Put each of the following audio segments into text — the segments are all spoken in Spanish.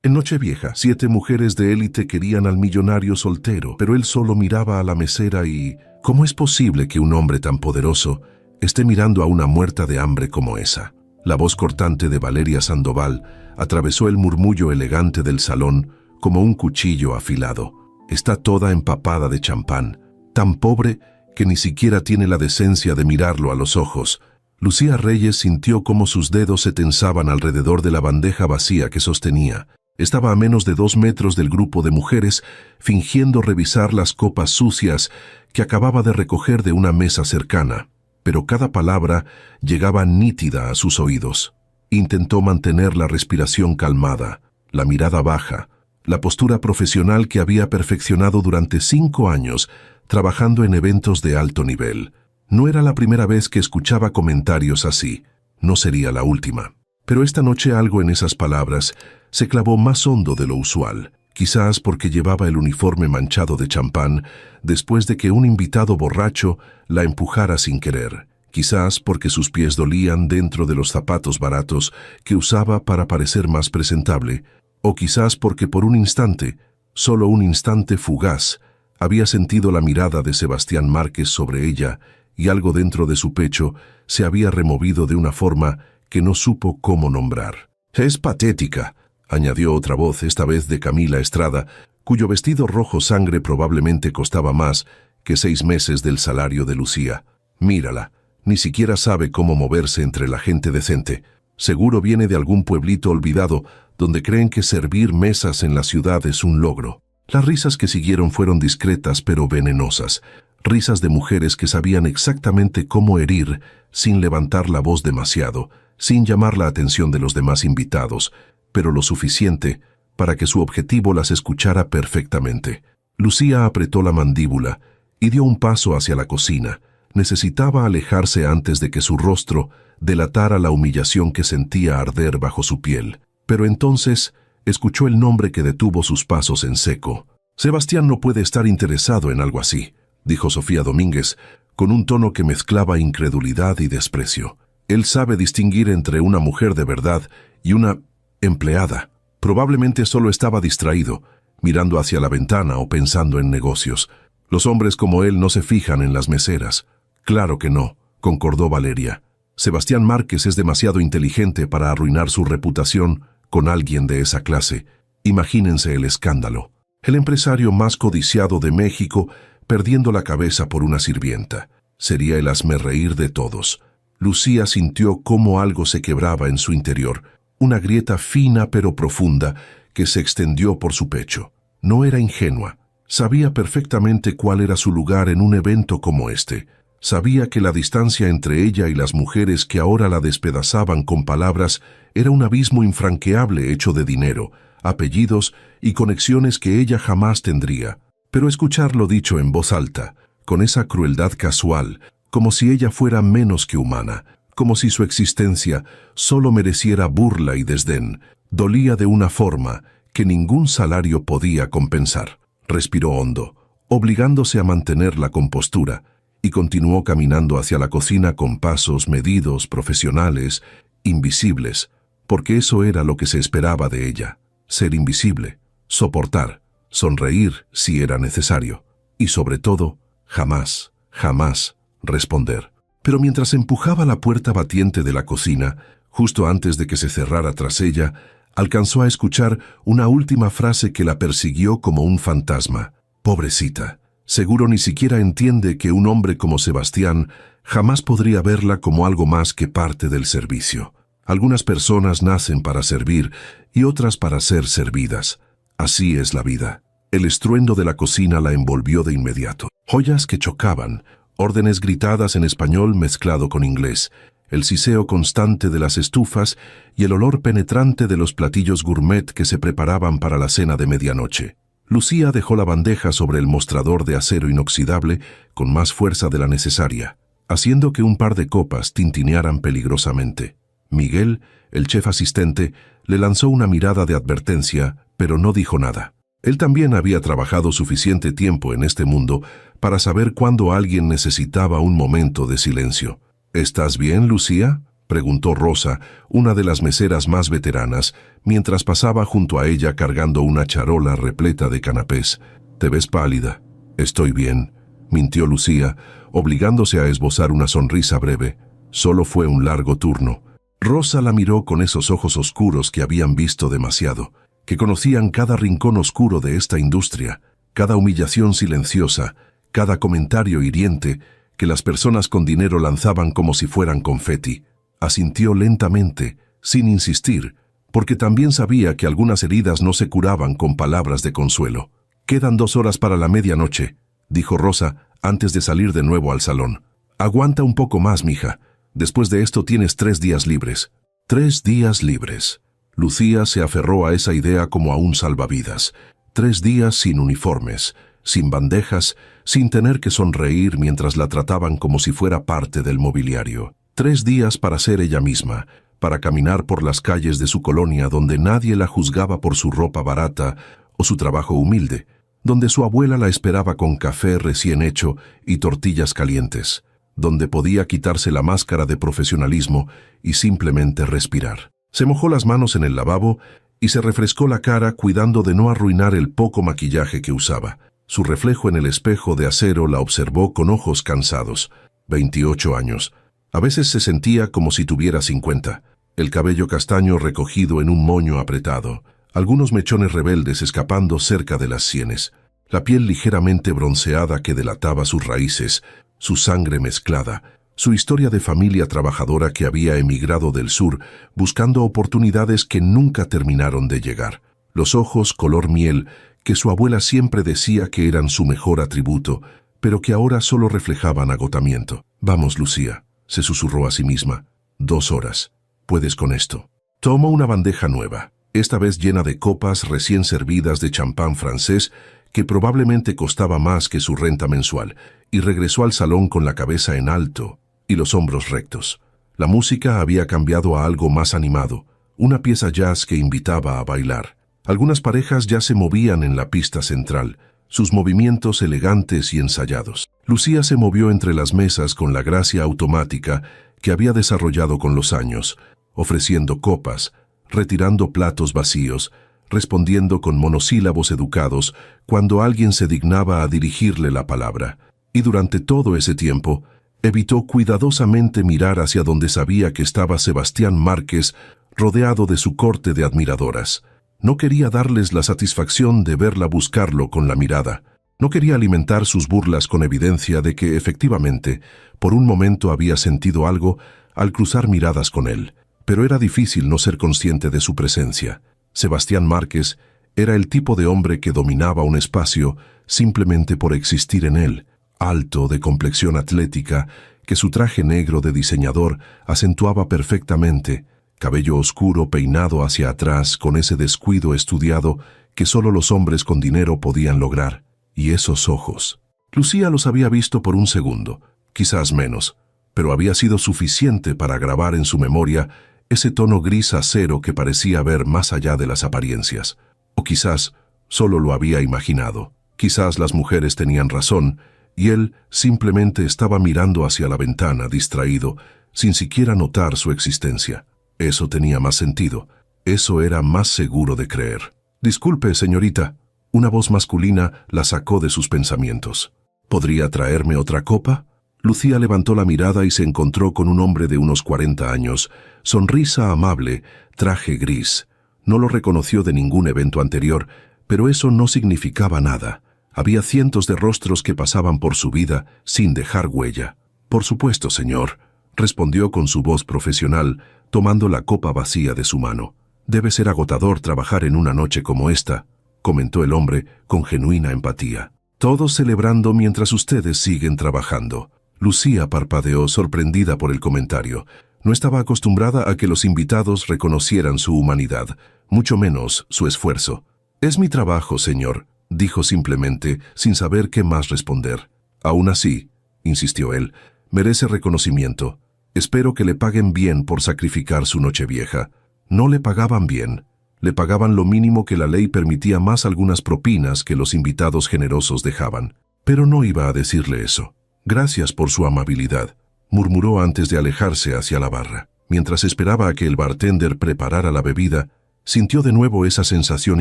En Nochevieja, 7 mujeres de élite querían al millonario soltero, pero él solo miraba a la mesera y... ¿Cómo es posible que un hombre tan poderoso esté mirando a una muerta de hambre como esa? La voz cortante de Valeria Sandoval atravesó el murmullo elegante del salón como un cuchillo afilado. Está toda empapada de champán, tan pobre que ni siquiera tiene la decencia de mirarlo a los ojos. Lucía Reyes sintió cómo sus dedos se tensaban alrededor de la bandeja vacía que sostenía. Estaba a menos de 2 metros del grupo de mujeres, fingiendo revisar las copas sucias que acababa de recoger de una mesa cercana, pero cada palabra llegaba nítida a sus oídos. Intentó mantener la respiración calmada, la mirada baja, la postura profesional que había perfeccionado durante 5 años, trabajando en eventos de alto nivel. No era la primera vez que escuchaba comentarios así, no sería la última. Pero esta noche algo en esas palabras se clavó más hondo de lo usual, quizás porque llevaba el uniforme manchado de champán después de que un invitado borracho la empujara sin querer, quizás porque sus pies dolían dentro de los zapatos baratos que usaba para parecer más presentable, o quizás porque por un instante, solo un instante fugaz, había sentido la mirada de Sebastián Márquez sobre ella y algo dentro de su pecho se había removido de una forma que no supo cómo nombrar. «Es patética», añadió otra voz, esta vez de Camila Estrada, cuyo vestido rojo sangre probablemente costaba más que 6 meses del salario de Lucía. «Mírala, ni siquiera sabe cómo moverse entre la gente decente. Seguro viene de algún pueblito olvidado donde creen que servir mesas en la ciudad es un logro». Las risas que siguieron fueron discretas pero venenosas, risas de mujeres que sabían exactamente cómo herir sin levantar la voz demasiado, sin llamar la atención de los demás invitados, pero lo suficiente para que su objetivo las escuchara perfectamente. Lucía apretó la mandíbula y dio un paso hacia la cocina. Necesitaba alejarse antes de que su rostro delatara la humillación que sentía arder bajo su piel. Pero entonces escuchó el nombre que detuvo sus pasos en seco. «Sebastián no puede estar interesado en algo así», dijo Sofía Domínguez, con un tono que mezclaba incredulidad y desprecio. «Él sabe distinguir entre una mujer de verdad y una empleada. Probablemente solo estaba distraído, mirando hacia la ventana o pensando en negocios. Los hombres como él no se fijan en las meseras». «Claro que no», concordó Valeria. «Sebastián Márquez es demasiado inteligente para arruinar su reputación con alguien de esa clase. Imagínense el escándalo. El empresario más codiciado de México perdiendo la cabeza por una sirvienta. Sería el hazmerreír de todos». Lucía sintió cómo algo se quebraba en su interior, una grieta fina pero profunda que se extendió por su pecho. No era ingenua. Sabía perfectamente cuál era su lugar en un evento como este. Sabía que la distancia entre ella y las mujeres que ahora la despedazaban con palabras era un abismo infranqueable hecho de dinero, apellidos y conexiones que ella jamás tendría. Pero escucharlo dicho en voz alta, con esa crueldad casual, como si ella fuera menos que humana, como si su existencia solo mereciera burla y desdén, dolía de una forma que ningún salario podía compensar. Respiró hondo, obligándose a mantener la compostura, y continuó caminando hacia la cocina con pasos medidos, profesionales, invisibles, porque eso era lo que se esperaba de ella: ser invisible, soportar, sonreír si era necesario, y sobre todo, jamás, jamás responder. Pero mientras empujaba la puerta batiente de la cocina, justo antes de que se cerrara tras ella, alcanzó a escuchar una última frase que la persiguió como un fantasma. «Pobrecita, seguro ni siquiera entiende que un hombre como Sebastián jamás podría verla como algo más que parte del servicio. Algunas personas nacen para servir y otras para ser servidas. Así es la vida». El estruendo de la cocina la envolvió de inmediato. Joyas que chocaban, órdenes gritadas en español mezclado con inglés, el siseo constante de las estufas y el olor penetrante de los platillos gourmet que se preparaban para la cena de medianoche. Lucía dejó la bandeja sobre el mostrador de acero inoxidable con más fuerza de la necesaria, haciendo que un par de copas tintinearan peligrosamente. Miguel, el chef asistente, le lanzó una mirada de advertencia, pero no dijo nada. Él también había trabajado suficiente tiempo en este mundo para saber cuándo alguien necesitaba un momento de silencio. «¿Estás bien, Lucía?», preguntó Rosa, una de las meseras más veteranas, mientras pasaba junto a ella cargando una charola repleta de canapés. «Te ves pálida». «Estoy bien», mintió Lucía, obligándose a esbozar una sonrisa breve. «Solo fue un largo turno». Rosa la miró con esos ojos oscuros que habían visto demasiado, que conocían cada rincón oscuro de esta industria, cada humillación silenciosa, cada comentario hiriente que las personas con dinero lanzaban como si fueran confeti. Asintió lentamente, sin insistir, porque también sabía que algunas heridas no se curaban con palabras de consuelo. «Quedan 2 horas para la medianoche», dijo Rosa antes de salir de nuevo al salón. «Aguanta un poco más, mija. Después de esto tienes 3 días libres». 3 días libres. Lucía se aferró a esa idea como a un salvavidas. 3 días sin uniformes, sin bandejas, sin tener que sonreír mientras la trataban como si fuera parte del mobiliario. 3 días para ser ella misma, para caminar por las calles de su colonia donde nadie la juzgaba por su ropa barata o su trabajo humilde, donde su abuela la esperaba con café recién hecho y tortillas calientes, donde podía quitarse la máscara de profesionalismo y simplemente respirar. Se mojó las manos en el lavabo y se refrescó la cara cuidando de no arruinar el poco maquillaje que usaba. Su reflejo en el espejo de acero la observó con ojos cansados. 28 años. A veces se sentía como si tuviera 50. El cabello castaño recogido en un moño apretado, algunos mechones rebeldes escapando cerca de las sienes, la piel ligeramente bronceada que delataba sus raíces, su sangre mezclada, su historia de familia trabajadora que había emigrado del sur buscando oportunidades que nunca terminaron de llegar. Los ojos color miel, que su abuela siempre decía que eran su mejor atributo, pero que ahora solo reflejaban agotamiento. «Vamos, Lucía», se susurró a sí misma. 2 horas. Puedes con esto. Tomó una bandeja nueva, esta vez llena de copas recién servidas de champán francés, que probablemente costaba más que su renta mensual, y regresó al salón con la cabeza en alto y los hombros rectos. La música había cambiado a algo más animado, una pieza jazz que invitaba a bailar. Algunas parejas ya se movían en la pista central, sus movimientos elegantes y ensayados. Lucía se movió entre las mesas con la gracia automática que había desarrollado con los años, ofreciendo copas, retirando platos vacíos, respondiendo con monosílabos educados cuando alguien se dignaba a dirigirle la palabra. Y durante todo ese tiempo, evitó cuidadosamente mirar hacia donde sabía que estaba Sebastián Márquez rodeado de su corte de admiradoras. No quería darles la satisfacción de verla buscarlo con la mirada. No quería alimentar sus burlas con evidencia de que, efectivamente, por un momento había sentido algo al cruzar miradas con él. Pero era difícil no ser consciente de su presencia. Sebastián Márquez era el tipo de hombre que dominaba un espacio simplemente por existir en él, alto, de complexión atlética, que su traje negro de diseñador acentuaba perfectamente, cabello oscuro peinado hacia atrás con ese descuido estudiado que solo los hombres con dinero podían lograr. Y esos ojos. Lucía los había visto por un segundo, quizás menos, pero había sido suficiente para grabar en su memoria ese tono gris acero que parecía ver más allá de las apariencias. O quizás solo lo había imaginado. Quizás las mujeres tenían razón y él simplemente estaba mirando hacia la ventana, distraído, sin siquiera notar su existencia. Eso tenía más sentido. Eso era más seguro de creer. «Disculpe, señorita». Una voz masculina la sacó de sus pensamientos. «¿Podría traerme otra copa?» Lucía levantó la mirada y se encontró con un hombre de unos 40 años, sonrisa amable, traje gris. No lo reconoció de ningún evento anterior, pero eso no significaba nada. Había cientos de rostros que pasaban por su vida sin dejar huella. «Por supuesto, señor», respondió con su voz profesional, tomando la copa vacía de su mano. «Debe ser agotador trabajar en una noche como esta», comentó el hombre con genuina empatía. «Todos celebrando mientras ustedes siguen trabajando». Lucía parpadeó, sorprendida por el comentario. No estaba acostumbrada a que los invitados reconocieran su humanidad, mucho menos su esfuerzo. «Es mi trabajo, señor», dijo simplemente, sin saber qué más responder. «Aún así», insistió él, «merece reconocimiento. Espero que le paguen bien por sacrificar su nochevieja». No le pagaban bien. Le pagaban lo mínimo que la ley permitía más algunas propinas que los invitados generosos dejaban. Pero no iba a decirle eso. «Gracias por su amabilidad», murmuró antes de alejarse hacia la barra. Mientras esperaba a que el bartender preparara la bebida, sintió de nuevo esa sensación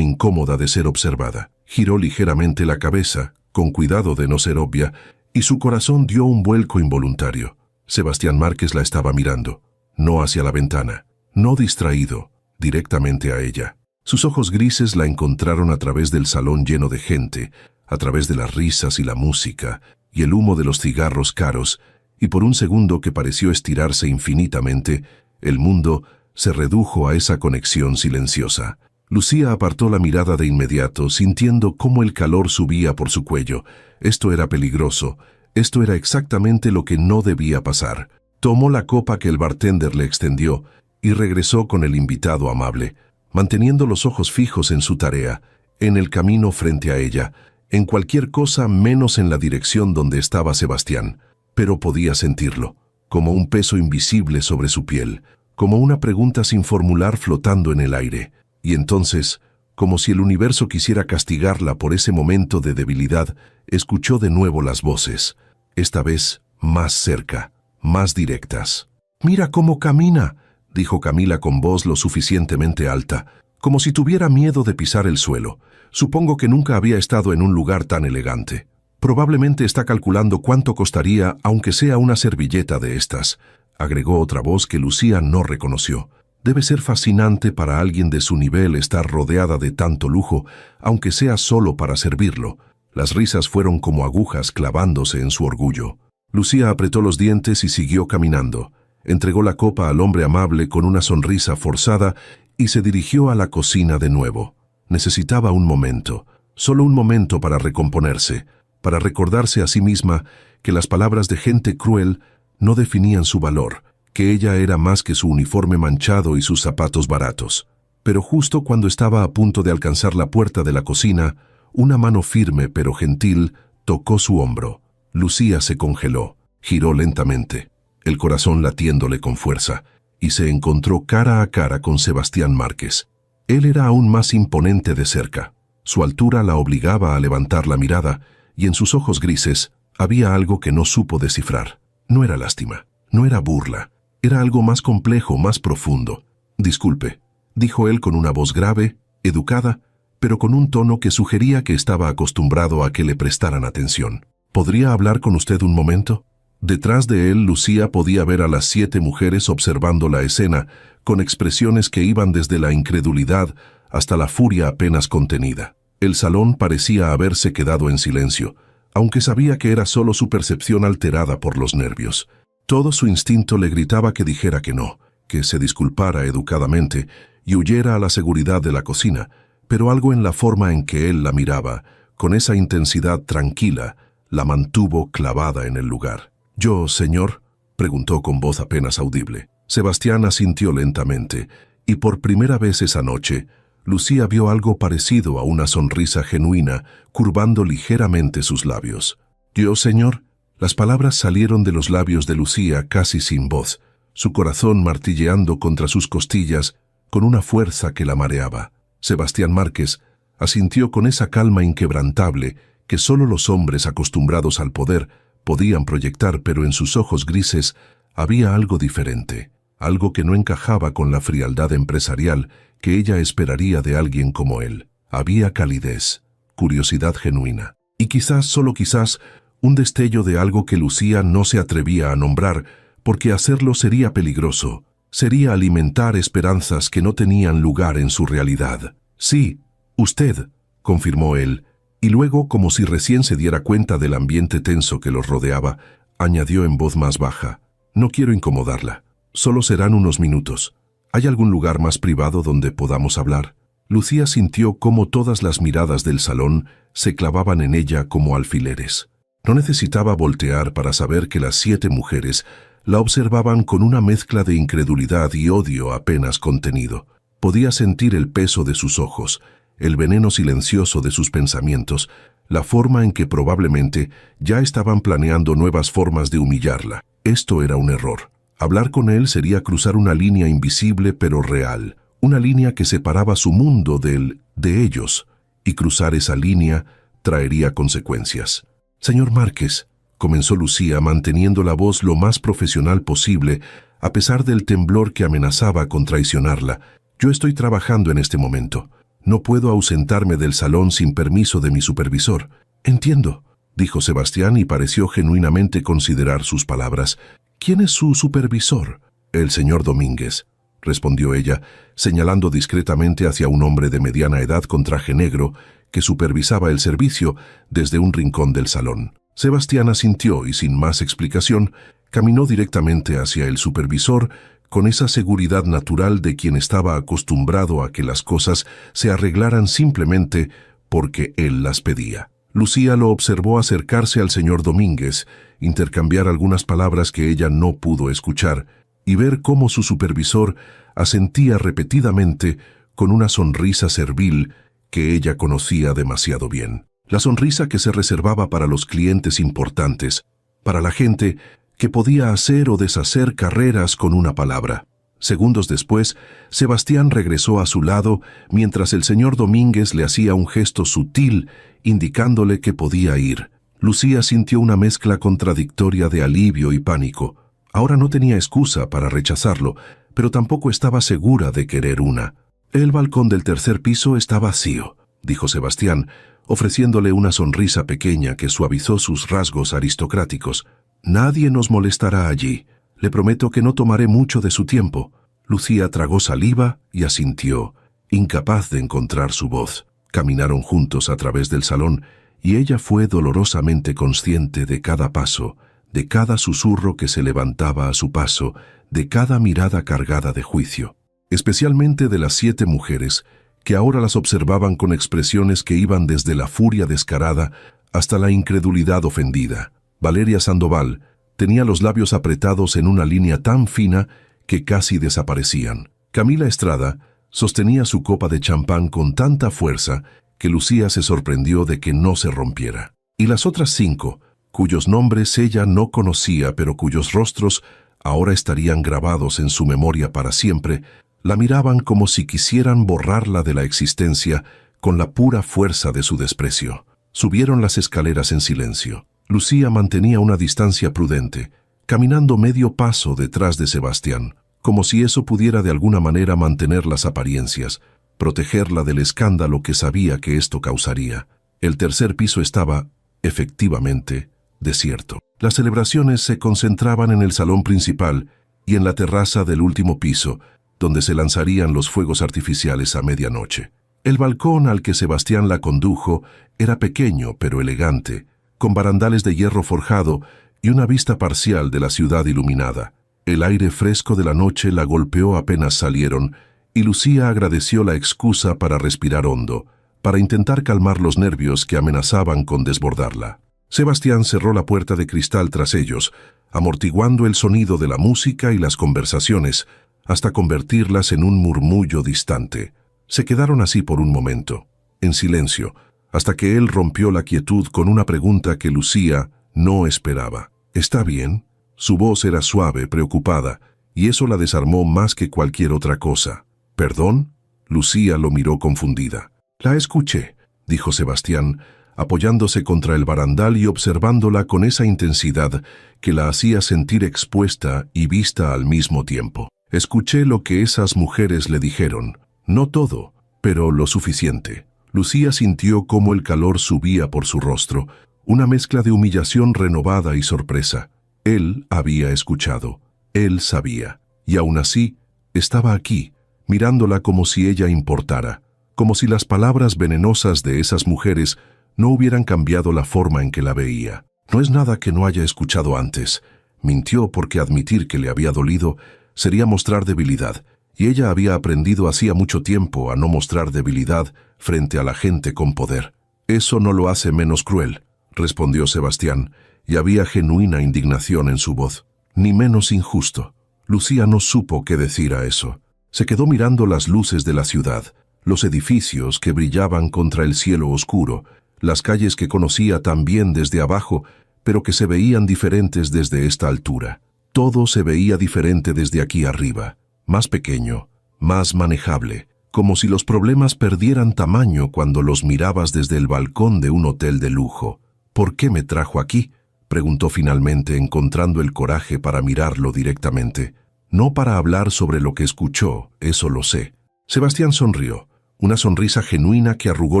incómoda de ser observada. Giró ligeramente la cabeza, con cuidado de no ser obvia, y su corazón dio un vuelco involuntario. Sebastián Márquez la estaba mirando, no hacia la ventana, no distraído, directamente a ella. Sus ojos grises la encontraron a través del salón lleno de gente, a través de las risas y la música, y el humo de los cigarros caros, y por un segundo que pareció estirarse infinitamente, el mundo se redujo a esa conexión silenciosa. Lucía apartó la mirada de inmediato, sintiendo cómo el calor subía por su cuello. Esto era peligroso. Esto era exactamente lo que no debía pasar. Tomó la copa que el bartender le extendió y regresó con el invitado amable, manteniendo los ojos fijos en su tarea, en el camino frente a ella, en cualquier cosa menos en la dirección donde estaba Sebastián. Pero podía sentirlo, como un peso invisible sobre su piel, como una pregunta sin formular flotando en el aire. Y entonces, como si el universo quisiera castigarla por ese momento de debilidad, escuchó de nuevo las voces, esta vez más cerca, más directas. «Mira cómo camina», dijo Camila con voz lo suficientemente alta, como si tuviera miedo de pisar el suelo. «Supongo que nunca había estado en un lugar tan elegante. Probablemente está calculando cuánto costaría, aunque sea una servilleta de estas», agregó otra voz que Lucía no reconoció. «Debe ser fascinante para alguien de su nivel estar rodeada de tanto lujo, aunque sea solo para servirlo». Las risas fueron como agujas clavándose en su orgullo. Lucía apretó los dientes y siguió caminando. Entregó la copa al hombre amable con una sonrisa forzada y se dirigió a la cocina de nuevo. Necesitaba un momento, solo un momento para recomponerse, para recordarse a sí misma que las palabras de gente cruel no definían su valor, que ella era más que su uniforme manchado y sus zapatos baratos. Pero justo cuando estaba a punto de alcanzar la puerta de la cocina, una mano firme pero gentil tocó su hombro. Lucía se congeló, giró lentamente, el corazón latiéndole con fuerza, y se encontró cara a cara con Sebastián Márquez. Él era aún más imponente de cerca. Su altura la obligaba a levantar la mirada, y en sus ojos grises había algo que no supo descifrar. No era lástima, no era burla, era algo más complejo, más profundo. «Disculpe», dijo él con una voz grave, educada, pero con un tono que sugería que estaba acostumbrado a que le prestaran atención. «¿Podría hablar con usted un momento?» Detrás de él, Lucía podía ver a las 7 mujeres observando la escena, con expresiones que iban desde la incredulidad hasta la furia apenas contenida. El salón parecía haberse quedado en silencio, aunque sabía que era solo su percepción alterada por los nervios. Todo su instinto le gritaba que dijera que no, que se disculpara educadamente y huyera a la seguridad de la cocina, pero algo en la forma en que él la miraba, con esa intensidad tranquila, la mantuvo clavada en el lugar. «¿Yo, señor?», preguntó con voz apenas audible. Sebastián asintió lentamente, y por primera vez esa noche, Lucía vio algo parecido a una sonrisa genuina, curvando ligeramente sus labios. «¿Yo, señor?». Las palabras salieron de los labios de Lucía casi sin voz, su corazón martilleando contra sus costillas con una fuerza que la mareaba. Sebastián Márquez asintió con esa calma inquebrantable que solo los hombres acostumbrados al poder podían proyectar, pero en sus ojos grises había algo diferente, algo que no encajaba con la frialdad empresarial que ella esperaría de alguien como él. Había calidez, curiosidad genuina, y quizás, solo quizás, un destello de algo que Lucía no se atrevía a nombrar, porque hacerlo sería peligroso, sería alimentar esperanzas que no tenían lugar en su realidad. «Sí, usted», confirmó él, y luego, como si recién se diera cuenta del ambiente tenso que los rodeaba, añadió en voz más baja: «No quiero incomodarla. Solo serán unos minutos. ¿Hay algún lugar más privado donde podamos hablar?» Lucía sintió cómo todas las miradas del salón se clavaban en ella como alfileres. No necesitaba voltear para saber que las 7 mujeres la observaban con una mezcla de incredulidad y odio apenas contenido. Podía sentir el peso de sus ojos, el veneno silencioso de sus pensamientos, la forma en que probablemente ya estaban planeando nuevas formas de humillarla. Esto era un error. Hablar con él sería cruzar una línea invisible pero real, una línea que separaba su mundo de ellos, y cruzar esa línea traería consecuencias. «Señor Márquez», comenzó Lucía manteniendo la voz lo más profesional posible, a pesar del temblor que amenazaba con traicionarla. Yo estoy trabajando en este momento. No puedo ausentarme del salón sin permiso de mi supervisor. Entiendo, dijo Sebastián y pareció genuinamente considerar sus palabras. ¿Quién es su supervisor? El señor Domínguez, respondió ella, señalando discretamente hacia un hombre de mediana edad con traje negro que supervisaba el servicio desde un rincón del salón. Sebastián asintió y, sin más explicación, caminó directamente hacia el supervisor con esa seguridad natural de quien estaba acostumbrado a que las cosas se arreglaran simplemente porque él las pedía. Lucía lo observó acercarse al señor Domínguez, intercambiar algunas palabras que ella no pudo escuchar, y ver cómo su supervisor asentía repetidamente con una sonrisa servil que ella conocía demasiado bien. La sonrisa que se reservaba para los clientes importantes, para la gente que podía hacer o deshacer carreras con una palabra. Segundos después, Sebastián regresó a su lado mientras el señor Domínguez le hacía un gesto sutil indicándole que podía ir. Lucía sintió una mezcla contradictoria de alivio y pánico. Ahora no tenía excusa para rechazarlo, pero tampoco estaba segura de querer una. El balcón del tercer piso está vacío, dijo Sebastián, ofreciéndole una sonrisa pequeña que suavizó sus rasgos aristocráticos. Nadie nos molestará allí. Le prometo que no tomaré mucho de su tiempo. Lucía tragó saliva y asintió, incapaz de encontrar su voz. Caminaron juntos a través del salón y ella fue dolorosamente consciente de cada paso, de cada susurro que se levantaba a su paso, de cada mirada cargada de juicio. Especialmente de las 7 mujeres, que ahora las observaban con expresiones que iban desde la furia descarada hasta la incredulidad ofendida. Valeria Sandoval tenía los labios apretados en una línea tan fina que casi desaparecían. Camila Estrada sostenía su copa de champán con tanta fuerza que Lucía se sorprendió de que no se rompiera. Y las otras 5, cuyos nombres ella no conocía pero cuyos rostros ahora estarían grabados en su memoria para siempre, la miraban como si quisieran borrarla de la existencia con la pura fuerza de su desprecio. Subieron las escaleras en silencio. Lucía mantenía una distancia prudente, caminando medio paso detrás de Sebastián, como si eso pudiera de alguna manera mantener las apariencias, protegerla del escándalo que sabía que esto causaría. El tercer piso estaba, efectivamente, desierto. Las celebraciones se concentraban en el salón principal y en la terraza del último piso, donde se lanzarían los fuegos artificiales a medianoche. El balcón al que Sebastián la condujo era pequeño pero elegante, con barandales de hierro forjado y una vista parcial de la ciudad iluminada. El aire fresco de la noche la golpeó apenas salieron, y Lucía agradeció la excusa para respirar hondo, para intentar calmar los nervios que amenazaban con desbordarla. Sebastián cerró la puerta de cristal tras ellos, amortiguando el sonido de la música y las conversaciones, hasta convertirlas en un murmullo distante. Se quedaron así por un momento, en silencio, hasta que él rompió la quietud con una pregunta que Lucía no esperaba. ¿Está bien? Su voz era suave, preocupada, y eso la desarmó más que cualquier otra cosa. ¿Perdón? Lucía lo miró confundida. La escuché, dijo Sebastián, apoyándose contra el barandal y observándola con esa intensidad que la hacía sentir expuesta y vista al mismo tiempo. Escuché lo que esas mujeres le dijeron. No todo, pero lo suficiente. Lucía sintió cómo el calor subía por su rostro, una mezcla de humillación renovada y sorpresa. Él había escuchado, él sabía, y aún así estaba aquí, mirándola como si ella importara, como si las palabras venenosas de esas mujeres no hubieran cambiado la forma en que la veía. No es nada que no haya escuchado antes. Mintió porque admitir que le había dolido sería mostrar debilidad, y ella había aprendido hacía mucho tiempo a no mostrar debilidad frente a la gente con poder. Eso no lo hace menos cruel, respondió Sebastián, y había genuina indignación en su voz. Ni menos injusto. Lucía no supo qué decir a eso. Se quedó mirando las luces de la ciudad, los edificios que brillaban contra el cielo oscuro, las calles que conocía tan bien desde abajo, pero que se veían diferentes desde esta altura. Todo se veía diferente desde aquí arriba, más pequeño, más manejable, como si los problemas perdieran tamaño cuando los mirabas desde el balcón de un hotel de lujo. ¿Por qué me trajo aquí?, preguntó finalmente, encontrando el coraje para mirarlo directamente. No para hablar sobre lo que escuchó, eso lo sé. Sebastián sonrió, una sonrisa genuina que arrugó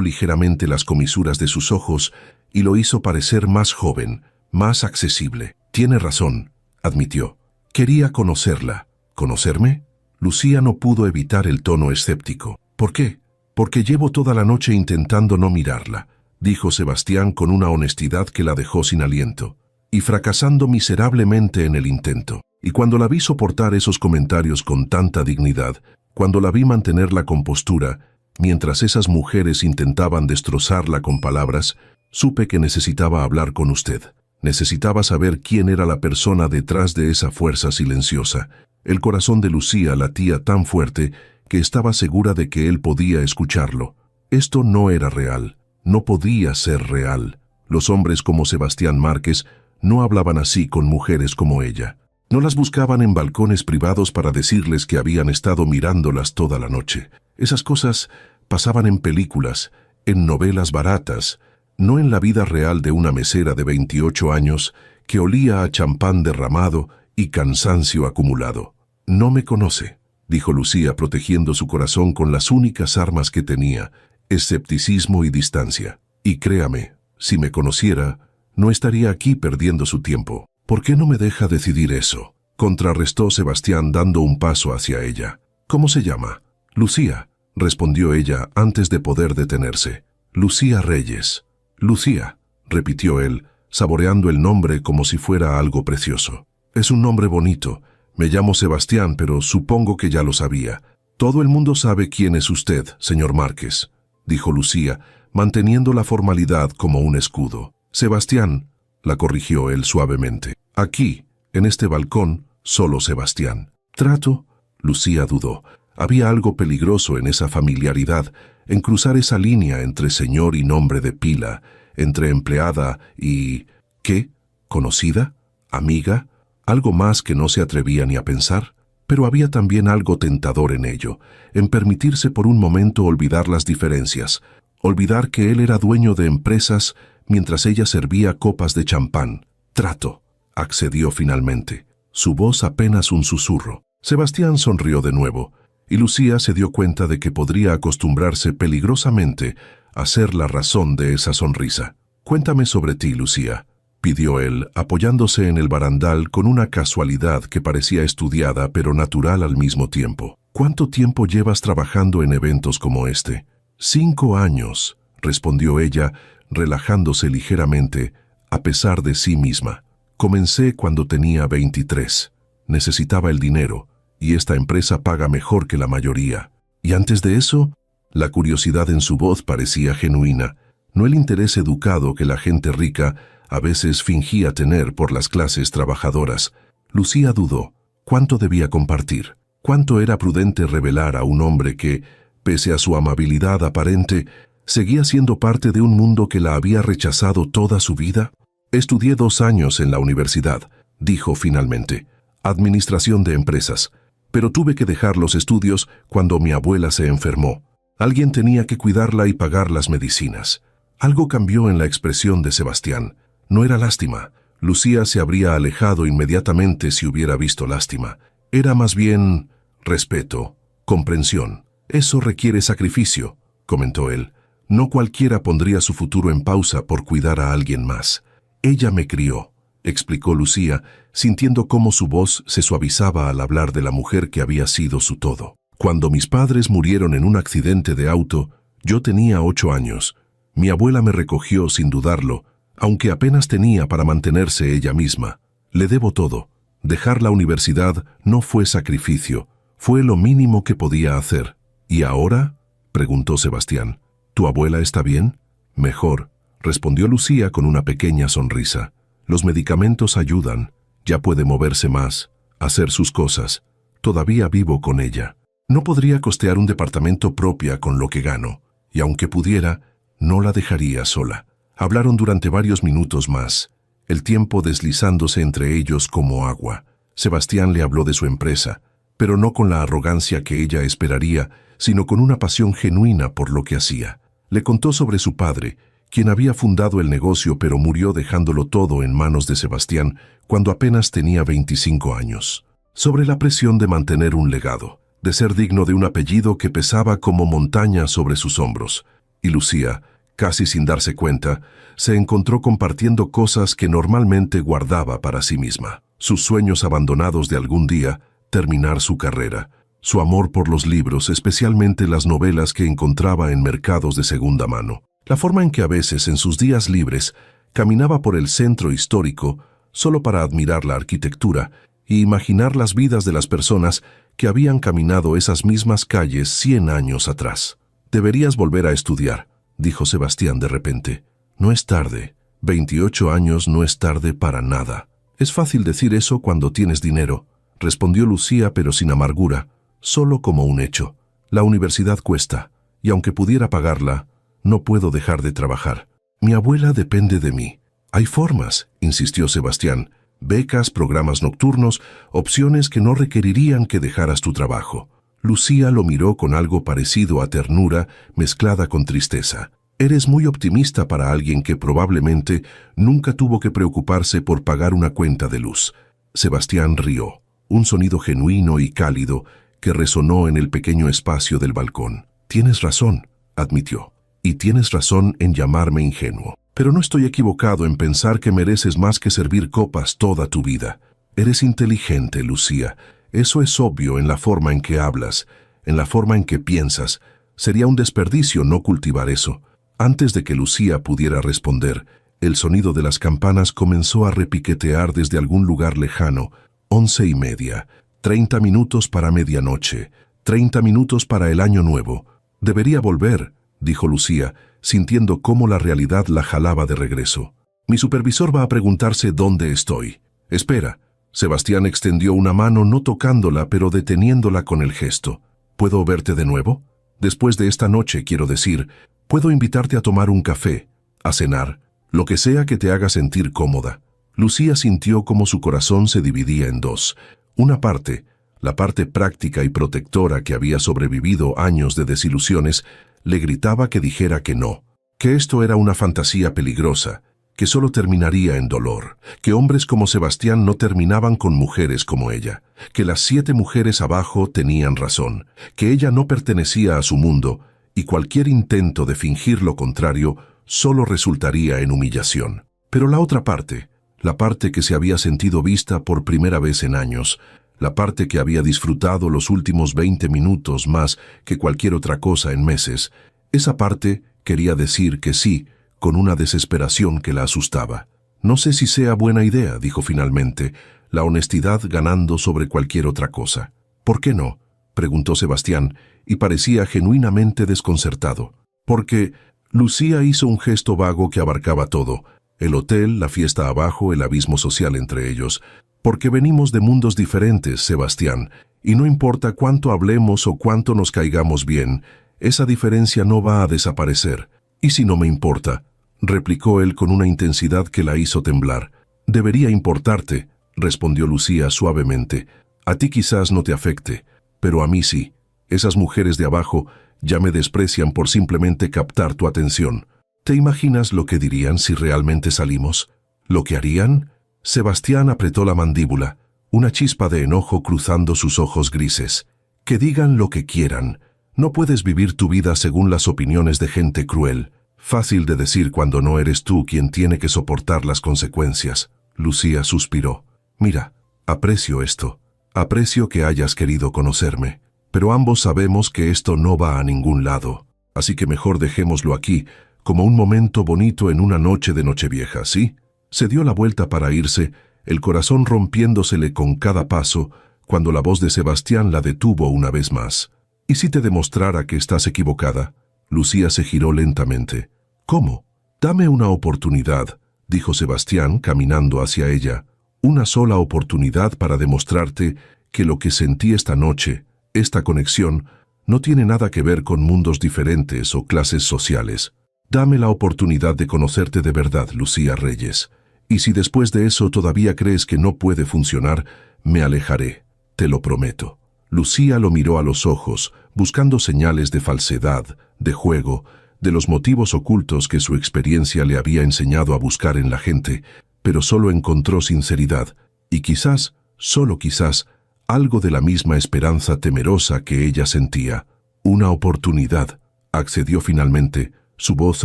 ligeramente las comisuras de sus ojos y lo hizo parecer más joven, más accesible. Tiene razón, admitió. Quería conocerla. ¿Conocerme? Lucía no pudo evitar el tono escéptico. ¿Por qué? Porque llevo toda la noche intentando no mirarla, dijo Sebastián con una honestidad que la dejó sin aliento, y fracasando miserablemente en el intento. Y cuando la vi soportar esos comentarios con tanta dignidad, cuando la vi mantener la compostura, mientras esas mujeres intentaban destrozarla con palabras, supe que necesitaba hablar con usted. Necesitaba saber quién era la persona detrás de esa fuerza silenciosa. El corazón de Lucía latía tan fuerte que estaba segura de que él podía escucharlo. Esto no era real, no podía ser real. Los hombres como Sebastián Márquez no hablaban así con mujeres como ella. No las buscaban en balcones privados para decirles que habían estado mirándolas toda la noche. Esas cosas pasaban en películas, en novelas baratas, no en la vida real de una mesera de 28 años que olía a champán derramado y cansancio acumulado. No me conoce, dijo Lucía protegiendo su corazón con las únicas armas que tenía, escepticismo y distancia. Y créame, si me conociera, no estaría aquí perdiendo su tiempo. ¿Por qué no me deja decidir eso? Contrarrestó Sebastián dando un paso hacia ella. ¿Cómo se llama? Lucía, respondió ella antes de poder detenerse. Lucía Reyes. Lucía, repitió él, saboreando el nombre como si fuera algo precioso. Es un nombre bonito. Me llamo Sebastián, pero supongo que ya lo sabía. Todo el mundo sabe quién es usted, señor Márquez, dijo Lucía, manteniendo la formalidad como un escudo. Sebastián, la corrigió él suavemente. Aquí, en este balcón, solo Sebastián. ¿Trato? Lucía dudó. Había algo peligroso en esa familiaridad, en cruzar esa línea entre señor y nombre de pila, entre empleada y... ¿qué? ¿Conocida? ¿Amiga? Algo más que no se atrevía ni a pensar. Pero había también algo tentador en ello, en permitirse por un momento olvidar las diferencias, olvidar que él era dueño de empresas mientras ella servía copas de champán. Trato, accedió finalmente, su voz apenas un susurro. Sebastián sonrió de nuevo, y Lucía se dio cuenta de que podría acostumbrarse peligrosamente a ser la razón de esa sonrisa. «Cuéntame sobre ti, Lucía», pidió él, apoyándose en el barandal con una casualidad que parecía estudiada pero natural al mismo tiempo. «¿Cuánto tiempo llevas trabajando en eventos como este?» 5 años, respondió ella, relajándose ligeramente, a pesar de sí misma. «Comencé cuando tenía 23. Necesitaba el dinero, y esta empresa paga mejor que la mayoría. ¿Y antes de eso?» La curiosidad en su voz parecía genuina, no el interés educado que la gente rica a veces fingía tener por las clases trabajadoras. Lucía dudó. ¿Cuánto debía compartir? ¿Cuánto era prudente revelar a un hombre que, pese a su amabilidad aparente, seguía siendo parte de un mundo que la había rechazado toda su vida? «Estudié 2 años en la universidad», dijo finalmente. «Administración de empresas. Pero tuve que dejar los estudios cuando mi abuela se enfermó. Alguien tenía que cuidarla y pagar las medicinas». Algo cambió en la expresión de Sebastián. No era lástima. Lucía se habría alejado inmediatamente si hubiera visto lástima. Era más bien respeto, comprensión. «Eso requiere sacrificio», comentó él. «No cualquiera pondría su futuro en pausa por cuidar a alguien más. Ella me crió», explicó Lucía, sintiendo cómo su voz se suavizaba al hablar de la mujer que había sido su todo. «Cuando mis padres murieron en un accidente de auto, yo tenía 8 años. Mi abuela me recogió sin dudarlo, aunque apenas tenía para mantenerse ella misma. Le debo todo. Dejar la universidad no fue sacrificio, fue lo mínimo que podía hacer». «¿Y ahora?», preguntó Sebastián. «¿Tu abuela está bien?» «Mejor», respondió Lucía con una pequeña sonrisa. «Los medicamentos ayudan, ya puede moverse más, hacer sus cosas. Todavía vivo con ella. No podría costear un departamento propio con lo que gano, y aunque pudiera, no la dejaría sola». Hablaron durante varios minutos más, el tiempo deslizándose entre ellos como agua. Sebastián le habló de su empresa, pero no con la arrogancia que ella esperaría, sino con una pasión genuina por lo que hacía. Le contó sobre su padre, quien había fundado el negocio pero murió dejándolo todo en manos de Sebastián cuando apenas tenía 25 años. sobre la presión de mantener un legado, de ser digno de un apellido que pesaba como montaña sobre sus hombros. Y Lucía, casi sin darse cuenta, se encontró compartiendo cosas que normalmente guardaba para sí misma. Sus sueños abandonados de algún día, terminar su carrera, su amor por los libros, especialmente las novelas que encontraba en mercados de segunda mano. La forma en que a veces, en sus días libres, caminaba por el centro histórico solo para admirar la arquitectura y imaginar las vidas de las personas que habían caminado esas mismas calles 100 años atrás. «Deberías volver a estudiar», dijo Sebastián de repente. «No es tarde. 28 años no es tarde para nada». «Es fácil decir eso cuando tienes dinero», respondió Lucía, pero sin amargura, solo como un hecho. «La universidad cuesta, y aunque pudiera pagarla, no puedo dejar de trabajar. Mi abuela depende de mí». «Hay formas», insistió Sebastián. «Becas, programas nocturnos, opciones que no requerirían que dejaras tu trabajo». Lucía lo miró con algo parecido a ternura mezclada con tristeza. «Eres muy optimista para alguien que probablemente nunca tuvo que preocuparse por pagar una cuenta de luz». Sebastián rió, un sonido genuino y cálido que resonó en el pequeño espacio del balcón. «Tienes razón», admitió, «y tienes razón en llamarme ingenuo. Pero no estoy equivocado en pensar que mereces más que servir copas toda tu vida. Eres inteligente, Lucía. Eso es obvio en la forma en que hablas, en la forma en que piensas. Sería un desperdicio no cultivar eso». Antes de que Lucía pudiera responder, el sonido de las campanas comenzó a repiquetear desde algún lugar lejano. 11:30, 30 minutos para medianoche, 30 minutos para el año nuevo. «Debería volver», dijo Lucía, sintiendo cómo la realidad la jalaba de regreso. «Mi supervisor va a preguntarse dónde estoy». «Espera». Sebastián extendió una mano, no tocándola, pero deteniéndola con el gesto. «¿Puedo verte de nuevo? Después de esta noche, quiero decir, puedo invitarte a tomar un café, a cenar, lo que sea que te haga sentir cómoda». Lucía sintió cómo su corazón se dividía en dos. Una parte, la parte práctica y protectora que había sobrevivido años de desilusiones, le gritaba que dijera que no, que esto era una fantasía peligrosa, que solo terminaría en dolor, que hombres como Sebastián no terminaban con mujeres como ella, que las 7 mujeres abajo tenían razón, que ella no pertenecía a su mundo y cualquier intento de fingir lo contrario solo resultaría en humillación. Pero la otra parte, la parte que se había sentido vista por primera vez en años, la parte que había disfrutado los últimos 20 minutos más que cualquier otra cosa en meses, esa parte quería decir que sí, con una desesperación que la asustaba. «No sé si sea buena idea», dijo finalmente, la honestidad ganando sobre cualquier otra cosa. «¿Por qué no?», preguntó Sebastián, y parecía genuinamente desconcertado. «Porque…» Lucía hizo un gesto vago que abarcaba todo, el hotel, la fiesta abajo, el abismo social entre ellos. «Porque venimos de mundos diferentes, Sebastián, y no importa cuánto hablemos o cuánto nos caigamos bien, esa diferencia no va a desaparecer». «¿Y si no me importa?», replicó él con una intensidad que la hizo temblar. «Debería importarte», respondió Lucía suavemente. «A ti quizás no te afecte, pero a mí sí. Esas mujeres de abajo ya me desprecian por simplemente captar tu atención. ¿Te imaginas lo que dirían si realmente salimos? ¿Lo que harían?». Sebastián apretó la mandíbula, una chispa de enojo cruzando sus ojos grises. «Que digan lo que quieran. No puedes vivir tu vida según las opiniones de gente cruel. Fácil de decir cuando no eres tú quien tiene que soportar las consecuencias». Lucía suspiró. «Mira, aprecio esto. Aprecio que hayas querido conocerme. Pero ambos sabemos que esto no va a ningún lado. Así que mejor dejémoslo aquí, como un momento bonito en una noche de Nochevieja, ¿sí?». Se dio la vuelta para irse, el corazón rompiéndosele con cada paso, cuando la voz de Sebastián la detuvo una vez más. «¿Y si te demostrara que estás equivocada?». Lucía se giró lentamente. «¿Cómo?». «Dame una oportunidad», dijo Sebastián caminando hacia ella. «Una sola oportunidad para demostrarte que lo que sentí esta noche, esta conexión, no tiene nada que ver con mundos diferentes o clases sociales. Dame la oportunidad de conocerte de verdad, Lucía Reyes. Y si después de eso todavía crees que no puede funcionar, me alejaré, te lo prometo». Lucía lo miró a los ojos, buscando señales de falsedad, de juego, de los motivos ocultos que su experiencia le había enseñado a buscar en la gente, pero solo encontró sinceridad, y quizás, solo quizás, algo de la misma esperanza temerosa que ella sentía. Una oportunidad, accedió finalmente, su voz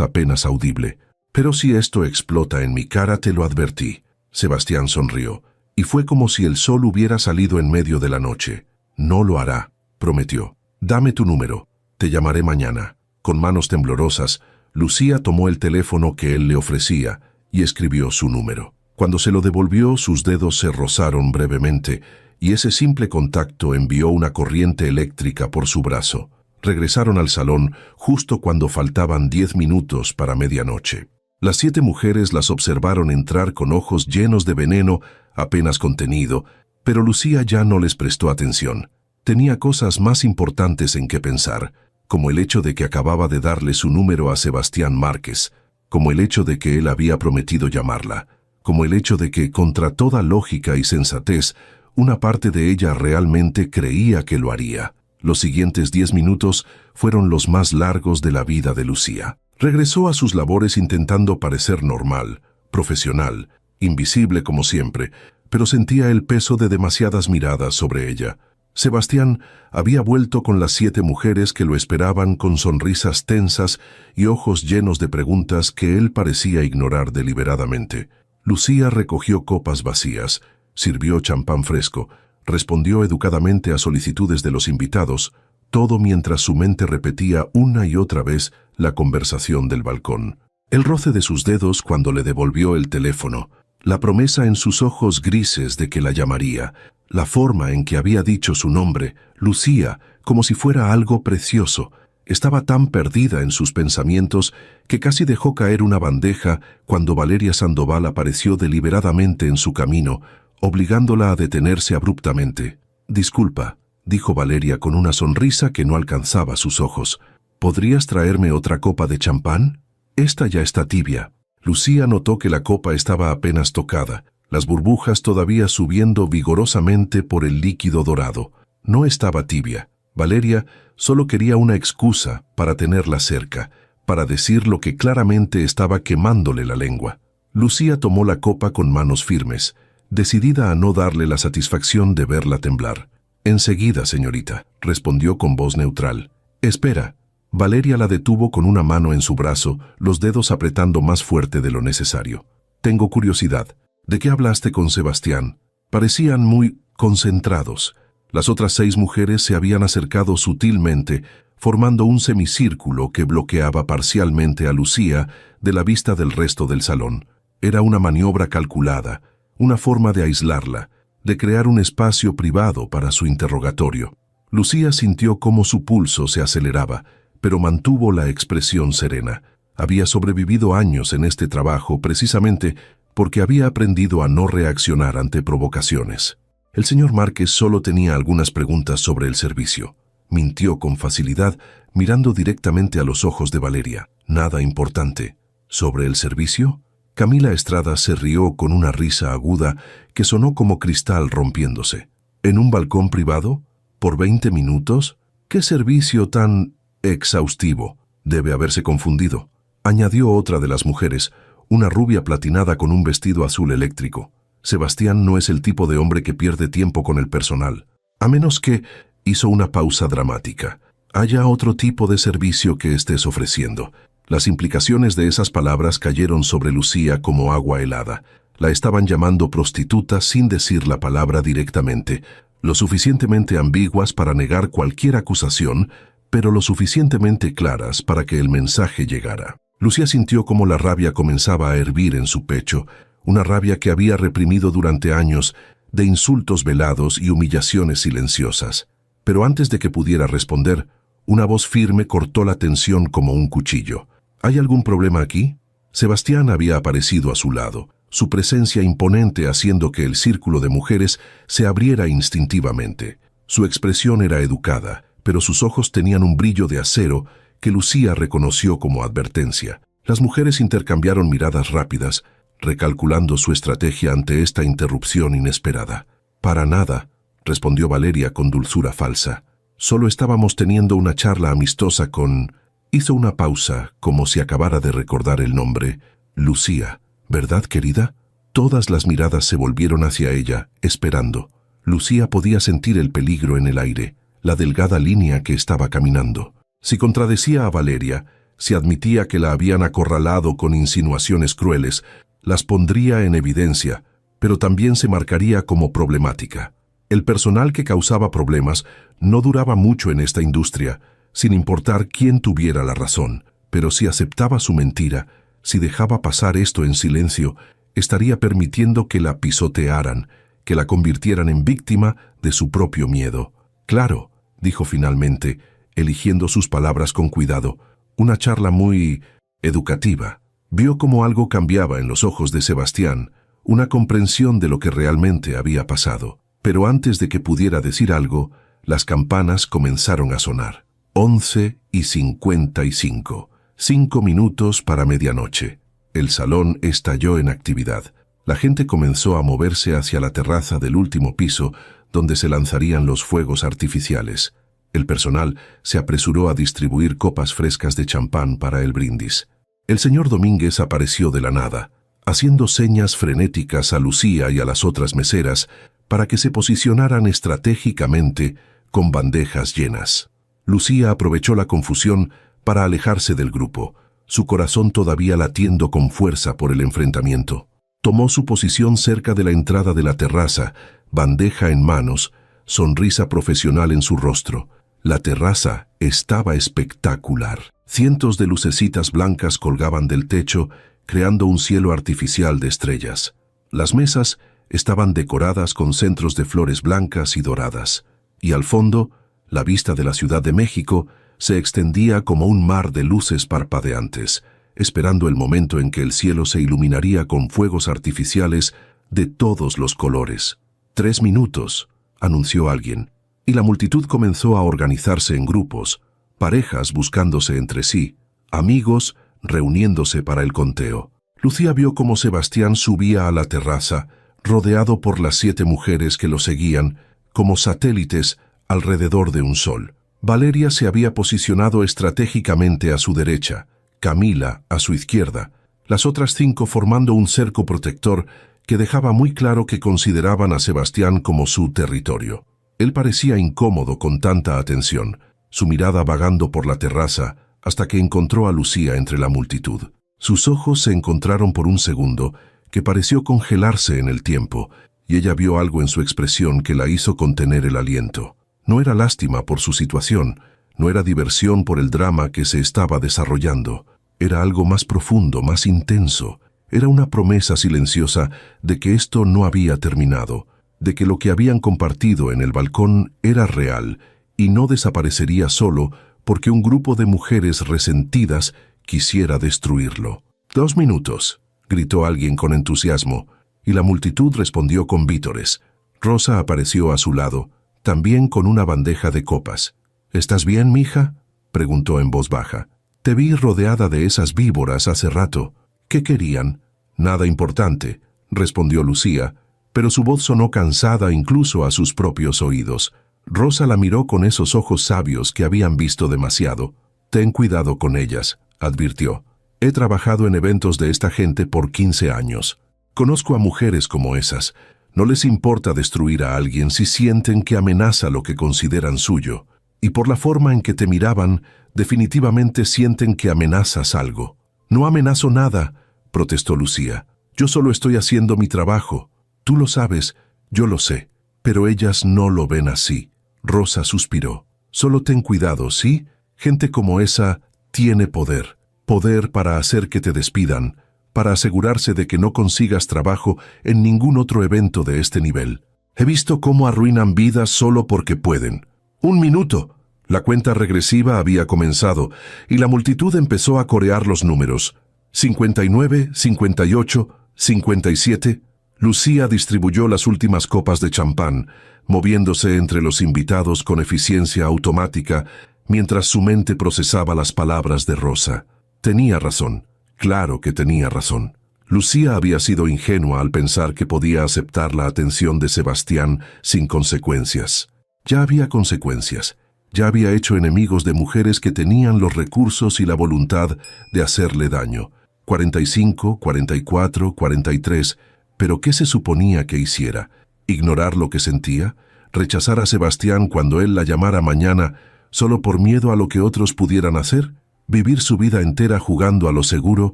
apenas audible. Pero si esto explota en mi cara, te lo advertí. Sebastián sonrió, y fue como si el sol hubiera salido en medio de la noche. No lo hará, prometió. Dame tu número, te llamaré mañana. Con manos temblorosas, Lucía tomó el teléfono que él le ofrecía y escribió su número. Cuando se lo devolvió, sus dedos se rozaron brevemente, y ese simple contacto envió una corriente eléctrica por su brazo. Regresaron al salón justo cuando faltaban 10 minutos para medianoche. Las 7 mujeres las observaron entrar con ojos llenos de veneno apenas contenido, pero Lucía ya no les prestó atención. Tenía cosas más importantes en que pensar, como el hecho de que acababa de darle su número a Sebastián Márquez, como el hecho de que él había prometido llamarla, como el hecho de que, contra toda lógica y sensatez, una parte de ella realmente creía que lo haría. Los siguientes 10 minutos fueron los más largos de la vida de Lucía. Regresó a sus labores intentando parecer normal, profesional, invisible como siempre, pero sentía el peso de demasiadas miradas sobre ella. Sebastián había vuelto con las 7 mujeres que lo esperaban con sonrisas tensas y ojos llenos de preguntas que él parecía ignorar deliberadamente. Lucía recogió copas vacías, sirvió champán fresco, respondió educadamente a solicitudes de los invitados, todo mientras su mente repetía una y otra vez la conversación del balcón. El roce de sus dedos cuando le devolvió el teléfono, la promesa en sus ojos grises de que la llamaría, la forma en que había dicho su nombre, Lucía, como si fuera algo precioso. Estaba tan perdida en sus pensamientos que casi dejó caer una bandeja cuando Valeria Sandoval apareció deliberadamente en su camino, obligándola a detenerse abruptamente. «Disculpa», dijo Valeria con una sonrisa que no alcanzaba sus ojos. «¿Podrías traerme otra copa de champán? Esta ya está tibia». Lucía notó que la copa estaba apenas tocada, las burbujas todavía subiendo vigorosamente por el líquido dorado. No estaba tibia. Valeria solo quería una excusa para tenerla cerca, para decir lo que claramente estaba quemándole la lengua. Lucía tomó la copa con manos firmes, decidida a no darle la satisfacción de verla temblar. «Enseguida, señorita», respondió con voz neutral. «Espera». Valeria la detuvo con una mano en su brazo, los dedos apretando más fuerte de lo necesario. «Tengo curiosidad. ¿De qué hablaste con Sebastián?» Parecían muy concentrados. Las otras 6 mujeres se habían acercado sutilmente, formando un semicírculo que bloqueaba parcialmente a Lucía de la vista del resto del salón. Era una maniobra calculada, una forma de aislarla, de crear un espacio privado para su interrogatorio. Lucía sintió cómo su pulso se aceleraba, pero mantuvo la expresión serena. Había sobrevivido años en este trabajo precisamente porque había aprendido a no reaccionar ante provocaciones. El señor Márquez solo tenía algunas preguntas sobre el servicio. Mintió con facilidad, mirando directamente a los ojos de Valeria. Nada importante. ¿Sobre el servicio? Camila Estrada se rió con una risa aguda que sonó como cristal rompiéndose. ¿En un balcón privado? ¿Por 20 minutos? ¿Qué servicio tan exhaustivo? Debe haberse confundido. Añadió otra de las mujeres, una rubia platinada con un vestido azul eléctrico. Sebastián no es el tipo de hombre que pierde tiempo con el personal. A menos que, hizo una pausa dramática, haya otro tipo de servicio que estés ofreciendo. Las implicaciones de esas palabras cayeron sobre Lucía como agua helada. La estaban llamando prostituta sin decir la palabra directamente, lo suficientemente ambiguas para negar cualquier acusación, pero lo suficientemente claras para que el mensaje llegara. Lucía sintió como la rabia comenzaba a hervir en su pecho, una rabia que había reprimido durante años, de insultos velados y humillaciones silenciosas. Pero antes de que pudiera responder, una voz firme cortó la tensión como un cuchillo. ¿Hay algún problema aquí? Sebastián había aparecido a su lado, su presencia imponente haciendo que el círculo de mujeres se abriera instintivamente. Su expresión era educada, pero sus ojos tenían un brillo de acero que Lucía reconoció como advertencia. Las mujeres intercambiaron miradas rápidas, recalculando su estrategia ante esta interrupción inesperada. «Para nada», respondió Valeria con dulzura falsa. «Solo estábamos teniendo una charla amistosa con...» Hizo una pausa, como si acabara de recordar el nombre. «Lucía, ¿verdad, querida?» Todas las miradas se volvieron hacia ella, esperando. Lucía podía sentir el peligro en el aire, la delgada línea que estaba caminando. Si contradecía a Valeria, si admitía que la habían acorralado con insinuaciones crueles, las pondría en evidencia, pero también se marcaría como problemática. El personal que causaba problemas no duraba mucho en esta industria, sin importar quién tuviera la razón, pero si aceptaba su mentira, si dejaba pasar esto en silencio, estaría permitiendo que la pisotearan, que la convirtieran en víctima de su propio miedo. Claro, dijo finalmente, eligiendo sus palabras con cuidado, una charla muy educativa. Vio cómo algo cambiaba en los ojos de Sebastián, una comprensión de lo que realmente había pasado. Pero antes de que pudiera decir algo, las campanas comenzaron a sonar. 11:55. 5 minutos para medianoche. El salón estalló en actividad. La gente comenzó a moverse hacia la terraza del último piso, donde se lanzarían los fuegos artificiales. El personal se apresuró a distribuir copas frescas de champán para el brindis. El señor Domínguez apareció de la nada, haciendo señas frenéticas a Lucía y a las otras meseras para que se posicionaran estratégicamente con bandejas llenas. Lucía aprovechó la confusión para alejarse del grupo, su corazón todavía latiendo con fuerza por el enfrentamiento. Tomó su posición cerca de la entrada de la terraza, bandeja en manos, sonrisa profesional en su rostro. La terraza estaba espectacular. Cientos de lucecitas blancas colgaban del techo, creando un cielo artificial de estrellas. Las mesas estaban decoradas con centros de flores blancas y doradas, y al fondo, la vista de la Ciudad de México se extendía como un mar de luces parpadeantes, esperando el momento en que el cielo se iluminaría con fuegos artificiales de todos los colores. 3 minutos, anunció alguien, y la multitud comenzó a organizarse en grupos, parejas buscándose entre sí, amigos reuniéndose para el conteo. Lucía vio cómo Sebastián subía a la terraza, rodeado por las 7 mujeres que lo seguían, como satélites alrededor de un sol. Valeria se había posicionado estratégicamente a su derecha, Camila a su izquierda, las otras 5 formando un cerco protector que dejaba muy claro que consideraban a Sebastián como su territorio. Él parecía incómodo con tanta atención, su mirada vagando por la terraza hasta que encontró a Lucía entre la multitud. Sus ojos se encontraron por un segundo que pareció congelarse en el tiempo, y ella vio algo en su expresión que la hizo contener el aliento. No era lástima por su situación, no era diversión por el drama que se estaba desarrollando. Era algo más profundo, más intenso. Era una promesa silenciosa de que esto no había terminado, de que lo que habían compartido en el balcón era real y no desaparecería solo porque un grupo de mujeres resentidas quisiera destruirlo. 2 minutos, gritó alguien con entusiasmo, y la multitud respondió con vítores. Rosa apareció a su lado, también con una bandeja de copas. ¿Estás bien, mija?, preguntó en voz baja. Te vi rodeada de esas víboras hace rato. ¿Qué querían? Nada importante, respondió Lucía, pero su voz sonó cansada incluso a sus propios oídos. Rosa la miró con esos ojos sabios que habían visto demasiado. Ten cuidado con ellas, advirtió. He trabajado en eventos de esta gente por 15 años. Conozco a mujeres como esas. No les importa destruir a alguien si sienten que amenaza lo que consideran suyo. Y por la forma en que te miraban, definitivamente sienten que amenazas algo. No amenazo nada, protestó Lucía. Yo solo estoy haciendo mi trabajo. Tú lo sabes, yo lo sé, pero ellas no lo ven así. Rosa suspiró. Solo ten cuidado, ¿sí? Gente como esa tiene poder. Poder para hacer que te despidan, para asegurarse de que no consigas trabajo en ningún otro evento de este nivel. He visto cómo arruinan vidas solo porque pueden. 1 minuto. La cuenta regresiva había comenzado y la multitud empezó a corear los números. 59, 58, 57. Lucía distribuyó las últimas copas de champán, moviéndose entre los invitados con eficiencia automática, mientras su mente procesaba las palabras de Rosa. Tenía razón, claro que tenía razón. Lucía había sido ingenua al pensar que podía aceptar la atención de Sebastián sin consecuencias. Ya había consecuencias. Ya había hecho enemigos de mujeres que tenían los recursos y la voluntad de hacerle daño. 45, 44, 43... Pero ¿qué se suponía que hiciera? ¿Ignorar lo que sentía? ¿Rechazar a Sebastián cuando él la llamara mañana solo por miedo a lo que otros pudieran hacer? ¿Vivir su vida entera jugando a lo seguro,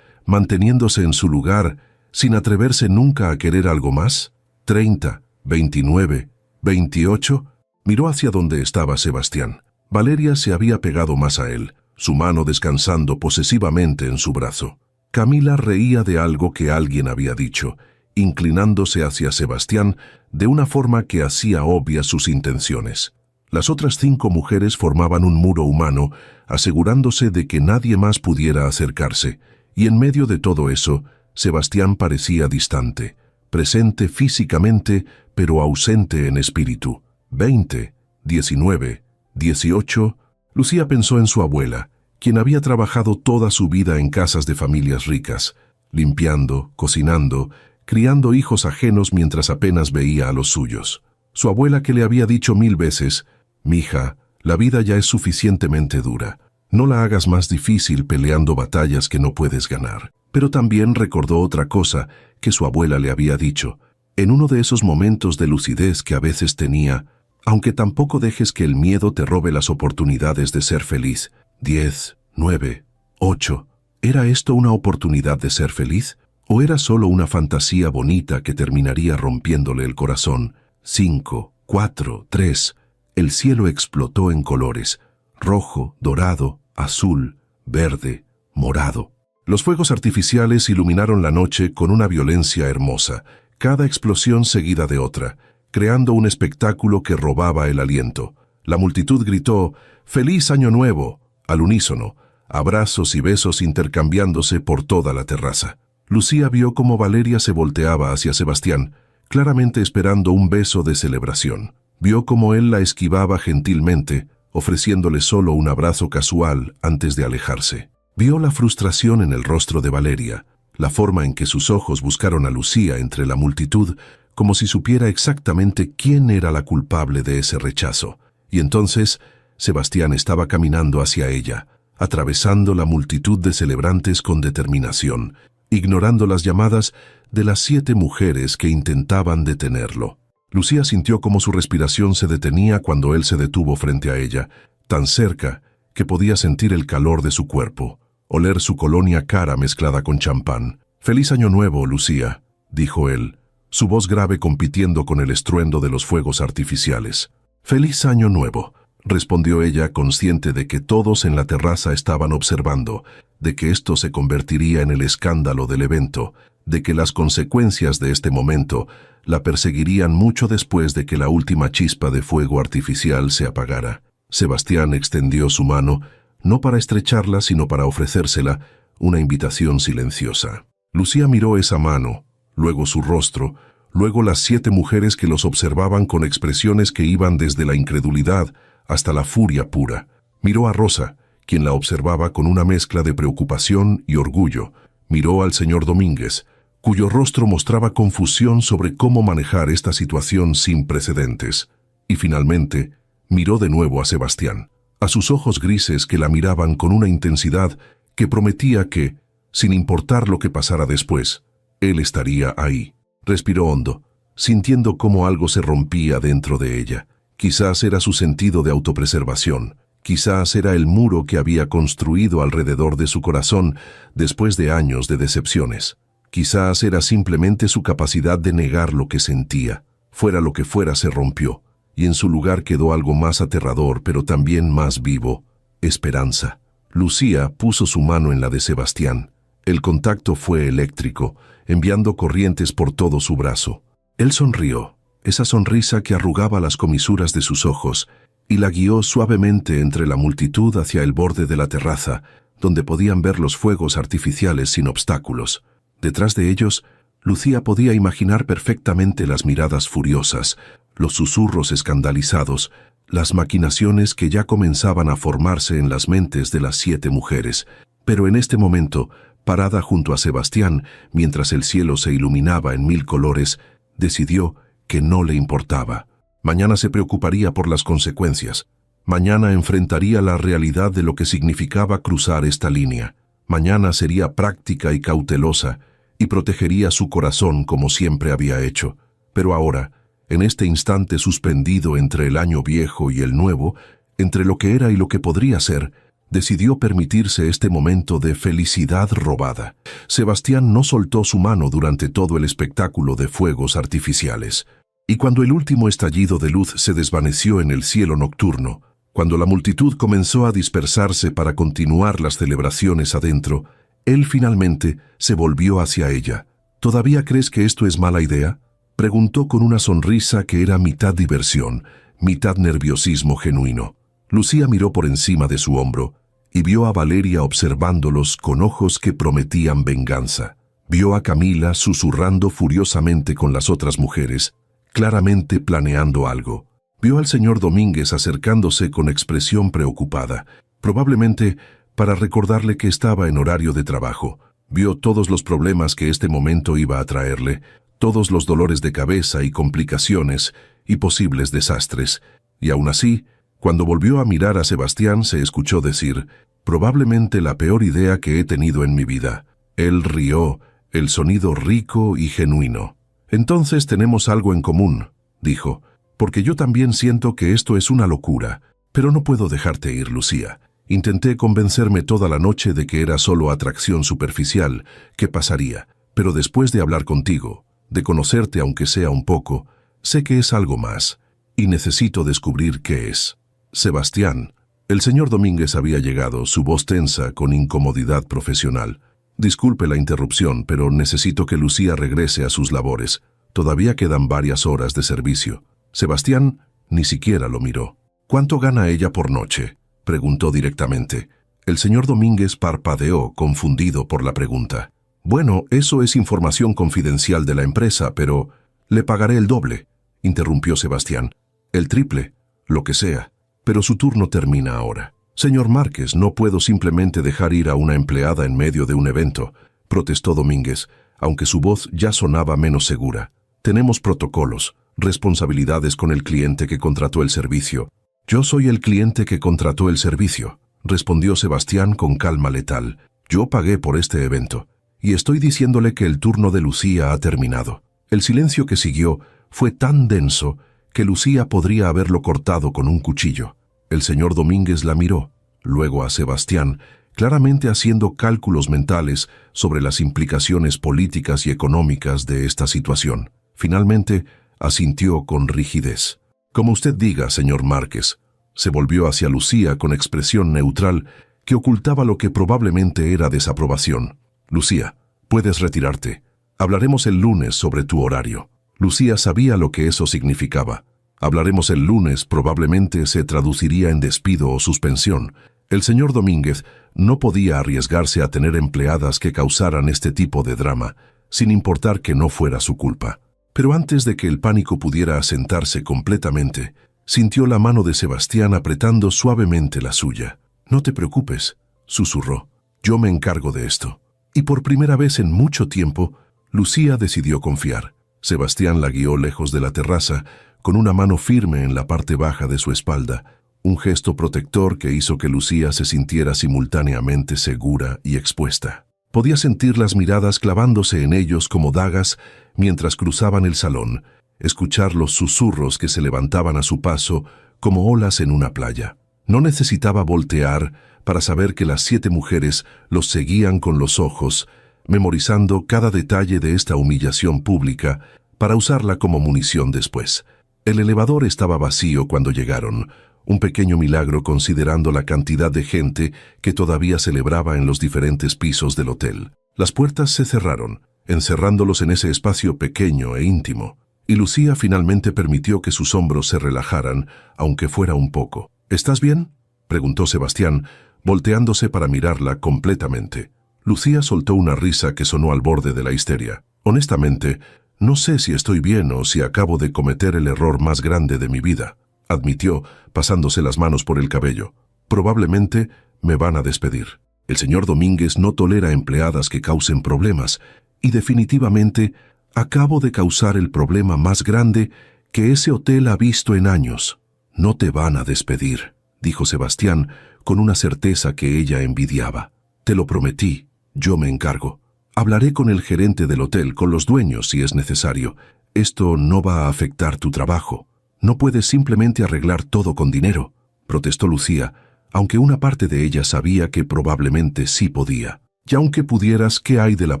manteniéndose en su lugar, sin atreverse nunca a querer algo más? 30, 29, 28. Miró hacia donde estaba Sebastián. Valeria se había pegado más a él, su mano descansando posesivamente en su brazo. Camila reía de algo que alguien había dicho, inclinándose hacia Sebastián de una forma que hacía obvias sus intenciones. Las otras 5 mujeres formaban un muro humano, asegurándose de que nadie más pudiera acercarse, y en medio de todo eso, Sebastián parecía distante, presente físicamente, pero ausente en espíritu. 20, 19, 18. Lucía pensó en su abuela, quien había trabajado toda su vida en casas de familias ricas, limpiando, cocinando, criando hijos ajenos mientras apenas veía a los suyos. Su abuela que le había dicho 1000 veces, «Mija, la vida ya es suficientemente dura. No la hagas más difícil peleando batallas que no puedes ganar». Pero también recordó otra cosa que su abuela le había dicho. En uno de esos momentos de lucidez que a veces tenía, aunque tampoco dejes que el miedo te robe las oportunidades de ser feliz. 10, 9, 8. ¿Era esto una oportunidad de ser feliz? ¿O era solo una fantasía bonita que terminaría rompiéndole el corazón? 5, 4, 3. El cielo explotó en colores: rojo, dorado, azul, verde, morado. Los fuegos artificiales iluminaron la noche con una violencia hermosa, cada explosión seguida de otra, creando un espectáculo que robaba el aliento. La multitud gritó «¡Feliz Año Nuevo!» al unísono, abrazos y besos intercambiándose por toda la terraza. Lucía vio cómo Valeria se volteaba hacia Sebastián, claramente esperando un beso de celebración. Vio cómo él la esquivaba gentilmente, ofreciéndole solo un abrazo casual antes de alejarse. Vio la frustración en el rostro de Valeria, la forma en que sus ojos buscaron a Lucía entre la multitud, como si supiera exactamente quién era la culpable de ese rechazo. Y entonces, Sebastián estaba caminando hacia ella, atravesando la multitud de celebrantes con determinación, ignorando las llamadas de las 7 mujeres que intentaban detenerlo. Lucía sintió como su respiración se detenía cuando él se detuvo frente a ella, tan cerca que podía sentir el calor de su cuerpo, oler su colonia cara mezclada con champán. «Feliz Año Nuevo, Lucía», dijo él, su voz grave compitiendo con el estruendo de los fuegos artificiales. «Feliz Año Nuevo», respondió ella, consciente de que todos en la terraza estaban observando, de que esto se convertiría en el escándalo del evento, de que las consecuencias de este momento la perseguirían mucho después de que la última chispa de fuego artificial se apagara. Sebastián extendió su mano, no para estrecharla, sino para ofrecérsela, una invitación silenciosa. Lucía miró esa mano, luego su rostro, luego las 7 mujeres que los observaban con expresiones que iban desde la incredulidad hasta la furia pura. Miró a Rosa, quien la observaba con una mezcla de preocupación y orgullo. Miró al señor Domínguez, cuyo rostro mostraba confusión sobre cómo manejar esta situación sin precedentes. Y finalmente, miró de nuevo a Sebastián, a sus ojos grises que la miraban con una intensidad que prometía que, sin importar lo que pasara después, él estaría ahí. Respiró hondo, sintiendo cómo algo se rompía dentro de ella. Quizás era su sentido de autopreservación, quizás era el muro que había construido alrededor de su corazón después de años de decepciones. Quizás era simplemente su capacidad de negar lo que sentía. Fuera lo que fuera, se rompió, y en su lugar quedó algo más aterrador, pero también más vivo: esperanza. Lucía puso su mano en la de Sebastián. El contacto fue eléctrico, enviando corrientes por todo su brazo. Él sonrió, esa sonrisa que arrugaba las comisuras de sus ojos, y la guió suavemente entre la multitud hacia el borde de la terraza, donde podían ver los fuegos artificiales sin obstáculos. Detrás de ellos, Lucía podía imaginar perfectamente las miradas furiosas, los susurros escandalizados, las maquinaciones que ya comenzaban a formarse en las mentes de las 7 mujeres. Pero en este momento, parada junto a Sebastián, mientras el cielo se iluminaba en 1000 colores, decidió que no le importaba. Mañana se preocuparía por las consecuencias. Mañana enfrentaría la realidad de lo que significaba cruzar esta línea. Mañana sería práctica y cautelosa, y protegería su corazón como siempre había hecho. Pero ahora, en este instante suspendido entre el año viejo y el nuevo, entre lo que era y lo que podría ser, decidió permitirse este momento de felicidad robada. Sebastián no soltó su mano durante todo el espectáculo de fuegos artificiales. Y cuando el último estallido de luz se desvaneció en el cielo nocturno, cuando la multitud comenzó a dispersarse para continuar las celebraciones adentro, él finalmente se volvió hacia ella. ¿Todavía crees que esto es mala idea?, preguntó con una sonrisa que era mitad diversión, mitad nerviosismo genuino. Lucía miró por encima de su hombro y vio a Valeria observándolos con ojos que prometían venganza. Vio a Camila susurrando furiosamente con las otras mujeres, claramente planeando algo. Vio al señor Domínguez acercándose con expresión preocupada, probablemente para recordarle que estaba en horario de trabajo. Vio todos los problemas que este momento iba a traerle, todos los dolores de cabeza y complicaciones y posibles desastres. Y aún así, cuando volvió a mirar a Sebastián, se escuchó decir, probablemente la peor idea que he tenido en mi vida. Él rió, el sonido rico y genuino. Entonces tenemos algo en común, dijo, porque yo también siento que esto es una locura, pero no puedo dejarte ir, Lucía. Intenté convencerme toda la noche de que era solo atracción superficial, que pasaría, pero después de hablar contigo, de conocerte aunque sea un poco, sé que es algo más, y necesito descubrir qué es. Sebastián. El señor Domínguez había llegado, su voz tensa con incomodidad profesional. Disculpe la interrupción, pero necesito que Lucía regrese a sus labores. Todavía quedan varias horas de servicio. Sebastián ni siquiera lo miró. ¿Cuánto gana ella por noche?, preguntó directamente. El señor Domínguez parpadeó, confundido por la pregunta. Bueno, eso es información confidencial de la empresa, pero le pagaré el doble, interrumpió Sebastián. El triple, lo que sea. Pero su turno termina ahora. Señor Márquez, no puedo simplemente dejar ir a una empleada en medio de un evento, protestó Domínguez, aunque su voz ya sonaba menos segura. Tenemos protocolos, responsabilidades con el cliente que contrató el servicio. Yo soy el cliente que contrató el servicio, respondió Sebastián con calma letal. Yo pagué por este evento, y estoy diciéndole que el turno de Lucía ha terminado. El silencio que siguió fue tan denso que Lucía podría haberlo cortado con un cuchillo. El señor Domínguez la miró, luego a Sebastián, claramente haciendo cálculos mentales sobre las implicaciones políticas y económicas de esta situación. Finalmente, asintió con rigidez. Como usted diga, señor Márquez. Se volvió hacia Lucía con expresión neutral que ocultaba lo que probablemente era desaprobación. Lucía, puedes retirarte. Hablaremos el lunes sobre tu horario. Lucía sabía lo que eso significaba. Hablaremos el lunes probablemente se traduciría en despido o suspensión. El señor Domínguez no podía arriesgarse a tener empleadas que causaran este tipo de drama, sin importar que no fuera su culpa. Pero antes de que el pánico pudiera asentarse completamente, sintió la mano de Sebastián apretando suavemente la suya. «No te preocupes», susurró. «Yo me encargo de esto». Y por primera vez en mucho tiempo, Lucía decidió confiar. Sebastián la guió lejos de la terraza, con una mano firme en la parte baja de su espalda, un gesto protector que hizo que Lucía se sintiera simultáneamente segura y expuesta. Podía sentir las miradas clavándose en ellos como dagas mientras cruzaban el salón, escuchar los susurros que se levantaban a su paso como olas en una playa. No necesitaba voltear para saber que las 7 mujeres los seguían con los ojos, memorizando cada detalle de esta humillación pública para usarla como munición después. El elevador estaba vacío cuando llegaron, un pequeño milagro considerando la cantidad de gente que todavía celebraba en los diferentes pisos del hotel. Las puertas se cerraron, encerrándolos en ese espacio pequeño e íntimo, y Lucía finalmente permitió que sus hombros se relajaran, aunque fuera un poco. ¿Estás bien?, preguntó Sebastián, volteándose para mirarla completamente. Lucía soltó una risa que sonó al borde de la histeria. Honestamente, no sé si estoy bien o si acabo de cometer el error más grande de mi vida, admitió, pasándose las manos por el cabello. Probablemente me van a despedir. El señor Domínguez no tolera empleadas que causen problemas, y definitivamente acabo de causar el problema más grande que ese hotel ha visto en años. No te van a despedir, dijo Sebastián con una certeza que ella envidiaba. Te lo prometí. Yo me encargo. Hablaré con el gerente del hotel, con los dueños si es necesario. Esto no va a afectar tu trabajo. No puedes simplemente arreglar todo con dinero, protestó Lucía, aunque una parte de ella sabía que probablemente sí podía. Y aunque pudieras, ¿qué hay de la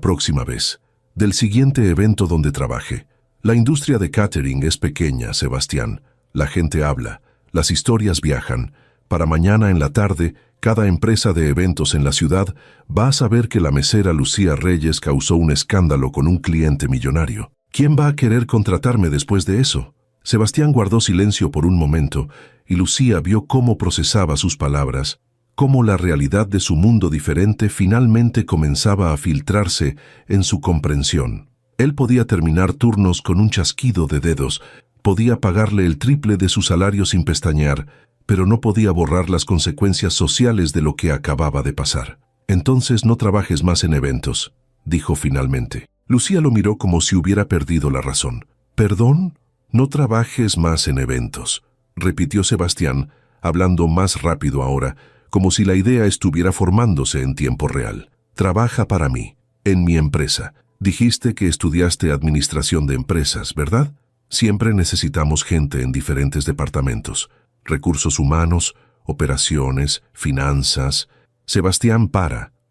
próxima vez? Del siguiente evento donde trabaje. La industria de catering es pequeña, Sebastián. La gente habla, las historias viajan. Para mañana en la tarde, cada empresa de eventos en la ciudad va a saber que la mesera Lucía Reyes causó un escándalo con un cliente millonario. ¿Quién va a querer contratarme después de eso? Sebastián guardó silencio por un momento y Lucía vio cómo procesaba sus palabras, cómo la realidad de su mundo diferente finalmente comenzaba a filtrarse en su comprensión. Él podía terminar turnos con un chasquido de dedos, podía pagarle el triple de su salario sin pestañear, pero no podía borrar las consecuencias sociales de lo que acababa de pasar. Entonces no trabajes más en eventos, dijo finalmente. Lucía lo miró como si hubiera perdido la razón. ¿Perdón? No trabajes más en eventos, repitió Sebastián, hablando más rápido ahora, como si la idea estuviera formándose en tiempo real. Trabaja para mí, en mi empresa. Dijiste que estudiaste administración de empresas, ¿verdad? Siempre necesitamos gente en diferentes departamentos. Recursos humanos, operaciones, finanzas. Sebastián,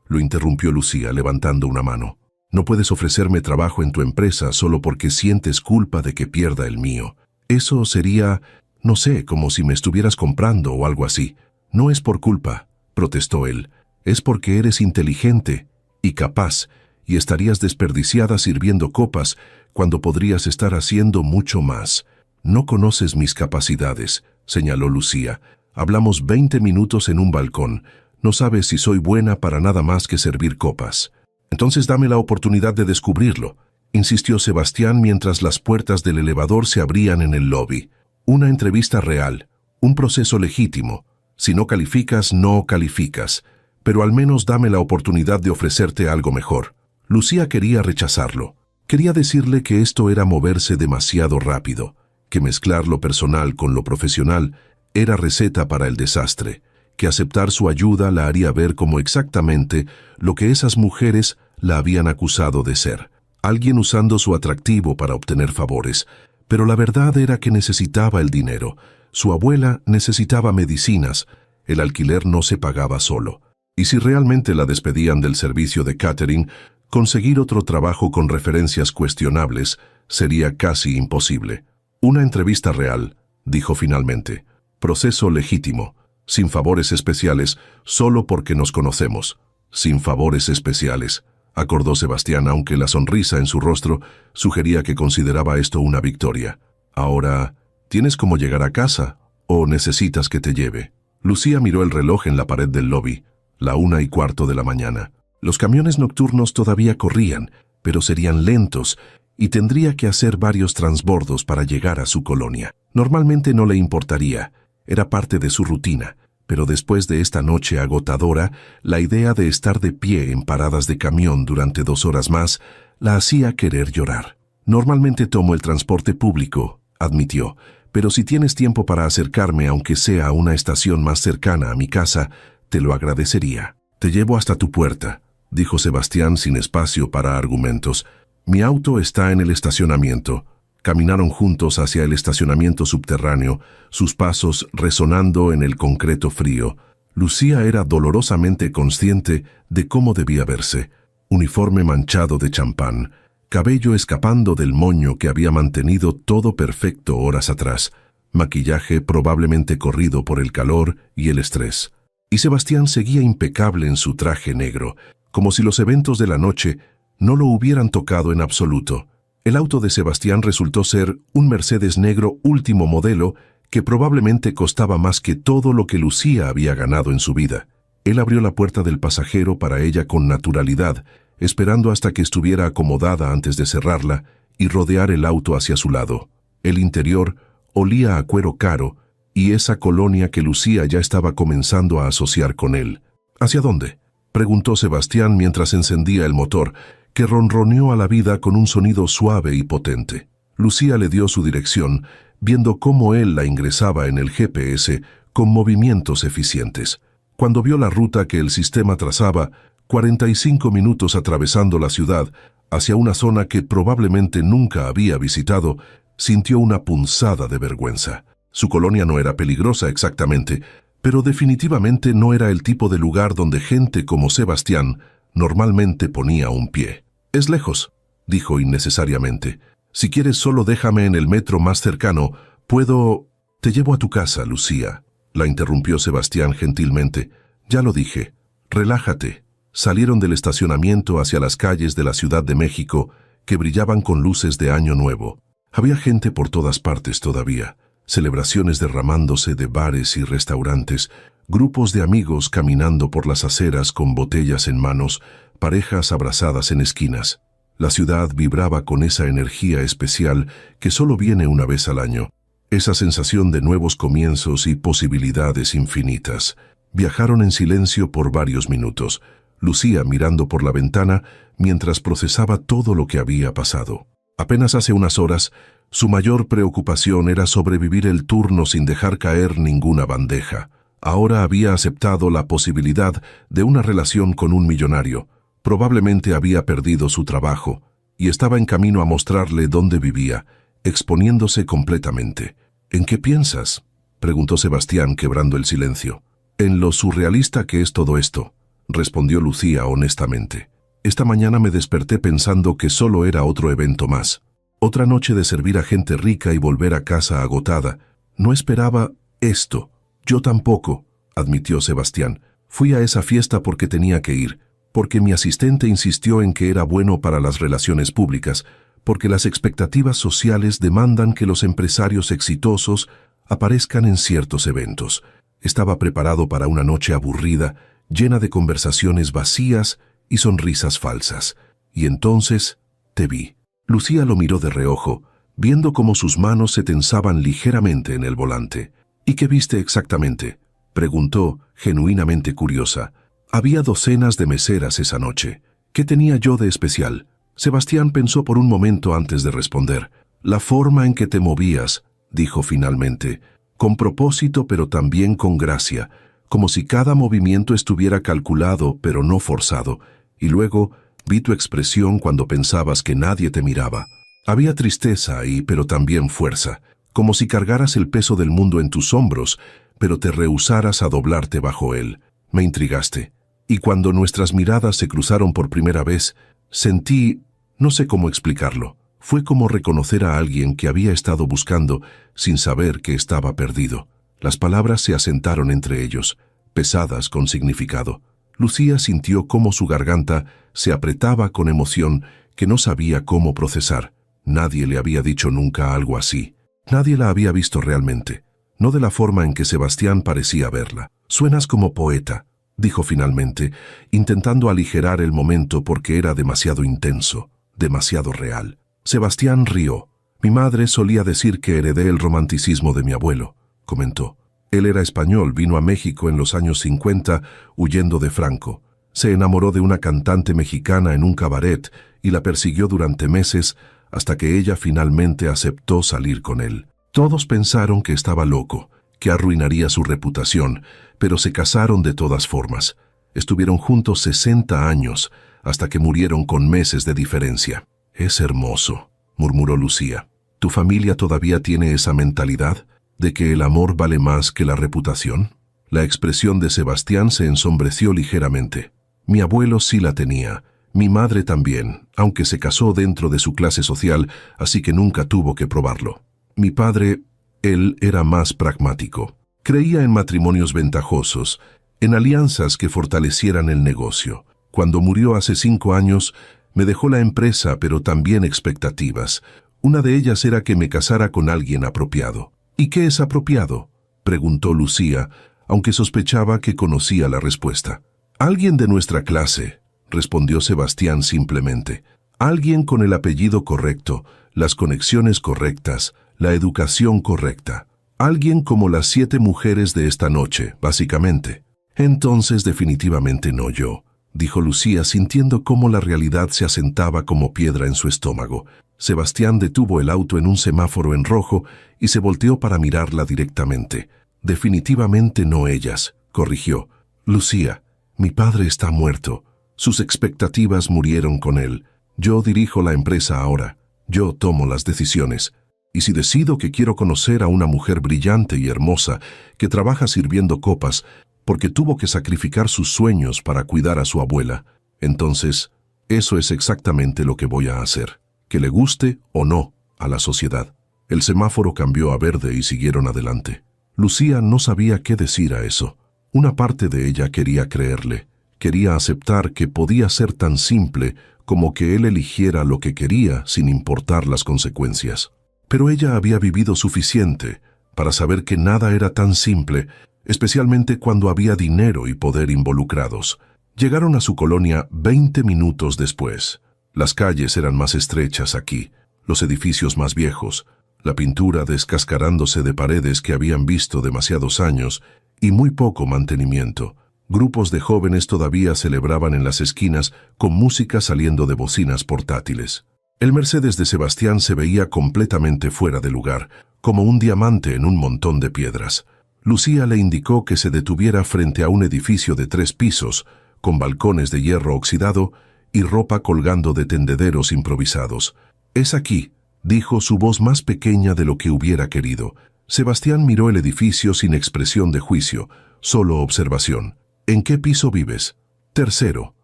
lo interrumpió Lucía levantando una mano. No puedes ofrecerme trabajo en tu empresa solo porque sientes culpa de que pierda el mío. Eso sería, no sé, como si me estuvieras comprando o algo así. No es por culpa, protestó él. Es porque eres inteligente y capaz y estarías desperdiciada sirviendo copas cuando podrías estar haciendo mucho más. No conoces mis capacidades, señaló Lucía. Hablamos 20 minutos en un balcón. No sabes si soy buena para nada más que servir copas. Entonces dame la oportunidad de descubrirlo, insistió Sebastián mientras las puertas del elevador se abrían en el lobby. Una entrevista real, un proceso legítimo. Si no calificas, no calificas, pero al menos dame la oportunidad de ofrecerte algo mejor. Lucía quería rechazarlo. Quería decirle que esto era moverse demasiado rápido, que mezclar lo personal con lo profesional era receta para el desastre, que aceptar su ayuda la haría ver como exactamente lo que esas mujeres la habían acusado de ser, alguien usando su atractivo para obtener favores. Pero la verdad era que necesitaba el dinero. Su abuela necesitaba medicinas, el alquiler no se pagaba solo. Y si realmente la despedían del servicio de catering, conseguir otro trabajo con referencias cuestionables sería casi imposible. Una entrevista real, dijo finalmente. Proceso legítimo. Sin favores especiales, solo porque nos conocemos. Sin favores especiales, acordó Sebastián, aunque la sonrisa en su rostro sugería que consideraba esto una victoria. Ahora, ¿tienes cómo llegar a casa o necesitas que te lleve? Lucía miró el reloj en la pared del lobby, la 1:15 de la mañana. Los camiones nocturnos todavía corrían, pero serían lentos y tendría que hacer varios transbordos para llegar a su colonia. Normalmente no le importaría, era parte de su rutina, pero después de esta noche agotadora, la idea de estar de pie en paradas de camión durante 2 horas más la hacía querer llorar. Normalmente tomo el transporte público, admitió, pero si tienes tiempo para acercarme aunque sea a una estación más cercana a mi casa, te lo agradecería. Te llevo hasta tu puerta, dijo Sebastián sin espacio para argumentos. Mi auto está en el estacionamiento. Caminaron juntos hacia el estacionamiento subterráneo, sus pasos resonando en el concreto frío. Lucía era dolorosamente consciente de cómo debía verse. Uniforme manchado de champán, cabello escapando del moño que había mantenido todo perfecto horas atrás, maquillaje probablemente corrido por el calor y el estrés. Y Sebastián seguía impecable en su traje negro, como si los eventos de la noche no lo hubieran tocado en absoluto. El auto de Sebastián resultó ser un Mercedes negro último modelo que probablemente costaba más que todo lo que Lucía había ganado en su vida. Él abrió la puerta del pasajero para ella con naturalidad, esperando hasta que estuviera acomodada antes de cerrarla y rodear el auto hacia su lado. El interior olía a cuero caro y esa colonia que Lucía ya estaba comenzando a asociar con él. ¿Hacia dónde?, preguntó Sebastián mientras encendía el motor, que ronroneó a la vida con un sonido suave y potente. Lucía le dio su dirección, viendo cómo él la ingresaba en el GPS con movimientos eficientes. Cuando vio la ruta que el sistema trazaba, 45 minutos atravesando la ciudad, hacia una zona que probablemente nunca había visitado, sintió una punzada de vergüenza. Su colonia no era peligrosa exactamente, pero definitivamente no era el tipo de lugar donde gente como Sebastián normalmente ponía un pie. «Es lejos», dijo innecesariamente. «Si quieres solo déjame en el metro más cercano, puedo...» «Te llevo a tu casa, Lucía», la interrumpió Sebastián gentilmente. «Ya lo dije. Relájate». Salieron del estacionamiento hacia las calles de la Ciudad de México, que brillaban con luces de Año Nuevo. Había gente por todas partes todavía, celebraciones derramándose de bares y restaurantes, grupos de amigos caminando por las aceras con botellas en manos, parejas abrazadas en esquinas. La ciudad vibraba con esa energía especial que solo viene una vez al año, esa sensación de nuevos comienzos y posibilidades infinitas. Viajaron en silencio por varios minutos, Lucía mirando por la ventana mientras procesaba todo lo que había pasado. Apenas hace unas horas, su mayor preocupación era sobrevivir el turno sin dejar caer ninguna bandeja. Ahora había aceptado la posibilidad de una relación con un millonario. Probablemente había perdido su trabajo y estaba en camino a mostrarle dónde vivía, exponiéndose completamente. «¿En qué piensas?», preguntó Sebastián, quebrando el silencio. «En lo surrealista que es todo esto», respondió Lucía honestamente. «Esta mañana me desperté pensando que solo era otro evento más. Otra noche de servir a gente rica y volver a casa agotada. No esperaba esto». «Yo tampoco», admitió Sebastián. «Fui a esa fiesta porque tenía que ir, porque mi asistente insistió en que era bueno para las relaciones públicas, porque las expectativas sociales demandan que los empresarios exitosos aparezcan en ciertos eventos. Estaba preparado para una noche aburrida, llena de conversaciones vacías y sonrisas falsas. Y entonces te vi». Lucía lo miró de reojo, viendo cómo sus manos se tensaban ligeramente en el volante. «¿Y qué viste exactamente?», preguntó, genuinamente curiosa. «Había docenas de meseras esa noche. ¿Qué tenía yo de especial?». Sebastián pensó por un momento antes de responder. «La forma en que te movías», dijo finalmente, «con propósito pero también con gracia, como si cada movimiento estuviera calculado pero no forzado. Y luego vi tu expresión cuando pensabas que nadie te miraba. Había tristeza ahí, pero también fuerza, como si cargaras el peso del mundo en tus hombros, pero te rehusaras a doblarte bajo él. Me intrigaste. Y cuando nuestras miradas se cruzaron por primera vez, sentí, no sé cómo explicarlo, fue como reconocer a alguien que había estado buscando sin saber que estaba perdido». Las palabras se asentaron entre ellos, pesadas con significado. Lucía sintió cómo su garganta se apretaba con emoción que no sabía cómo procesar. Nadie le había dicho nunca algo así. Nadie la había visto realmente, no de la forma en que Sebastián parecía verla. «Suenas como poeta», dijo finalmente, intentando aligerar el momento porque era demasiado intenso, demasiado real. Sebastián rió. «Mi madre solía decir que heredé el romanticismo de mi abuelo», comentó. «Él era español, vino a México en los años 50 huyendo de Franco. Se enamoró de una cantante mexicana en un cabaret y la persiguió durante meses hasta que ella finalmente aceptó salir con él. Todos pensaron que estaba loco, que arruinaría su reputación, pero se casaron de todas formas. Estuvieron juntos 60 años, hasta que murieron con meses de diferencia». «Es hermoso», murmuró Lucía. «¿Tu familia todavía tiene esa mentalidad de que el amor vale más que la reputación?». La expresión de Sebastián se ensombreció ligeramente. «Mi abuelo sí la tenía, mi madre también, aunque se casó dentro de su clase social, así que nunca tuvo que probarlo. Mi padre, él era más pragmático. Creía en matrimonios ventajosos, en alianzas que fortalecieran el negocio. Cuando murió hace 5 años, me dejó la empresa, pero también expectativas. Una de ellas era que me casara con alguien apropiado». «¿Y qué es apropiado?», preguntó Lucía, aunque sospechaba que conocía la respuesta. «Alguien de nuestra clase», respondió Sebastián simplemente. «Alguien con el apellido correcto, las conexiones correctas, la educación correcta. Alguien como las 7 mujeres de esta noche, básicamente». «Entonces definitivamente no yo», dijo Lucía, sintiendo cómo la realidad se asentaba como piedra en su estómago. Sebastián detuvo el auto en un semáforo en rojo y se volteó para mirarla directamente. «Definitivamente no ellas», corrigió. «Lucía, mi padre está muerto. Sus expectativas murieron con él. Yo dirijo la empresa ahora. Yo tomo las decisiones. Y si decido que quiero conocer a una mujer brillante y hermosa que trabaja sirviendo copas porque tuvo que sacrificar sus sueños para cuidar a su abuela, entonces eso es exactamente lo que voy a hacer, que le guste o no a la sociedad. El semáforo cambió a verde y siguieron adelante. Lucía no sabía qué decir a eso. Una parte de ella quería creerle, quería aceptar que podía ser tan simple como que él eligiera lo que quería sin importar las consecuencias. Pero ella había vivido suficiente para saber que nada era tan simple, especialmente cuando había dinero y poder involucrados. Llegaron a su colonia 20 minutos después. Las calles eran más estrechas aquí, los edificios más viejos, la pintura descascarándose de paredes que habían visto demasiados años y muy poco mantenimiento. Grupos de jóvenes todavía celebraban en las esquinas con música saliendo de bocinas portátiles. El Mercedes de Sebastián se veía completamente fuera de lugar, como un diamante en un montón de piedras. Lucía le indicó que se detuviera frente a un edificio de 3 pisos, con balcones de hierro oxidado y ropa colgando de tendederos improvisados. «Es aquí», dijo su voz más pequeña de lo que hubiera querido. Sebastián miró el edificio sin expresión de juicio, solo observación. «¿En qué piso vives?» «Tercero»,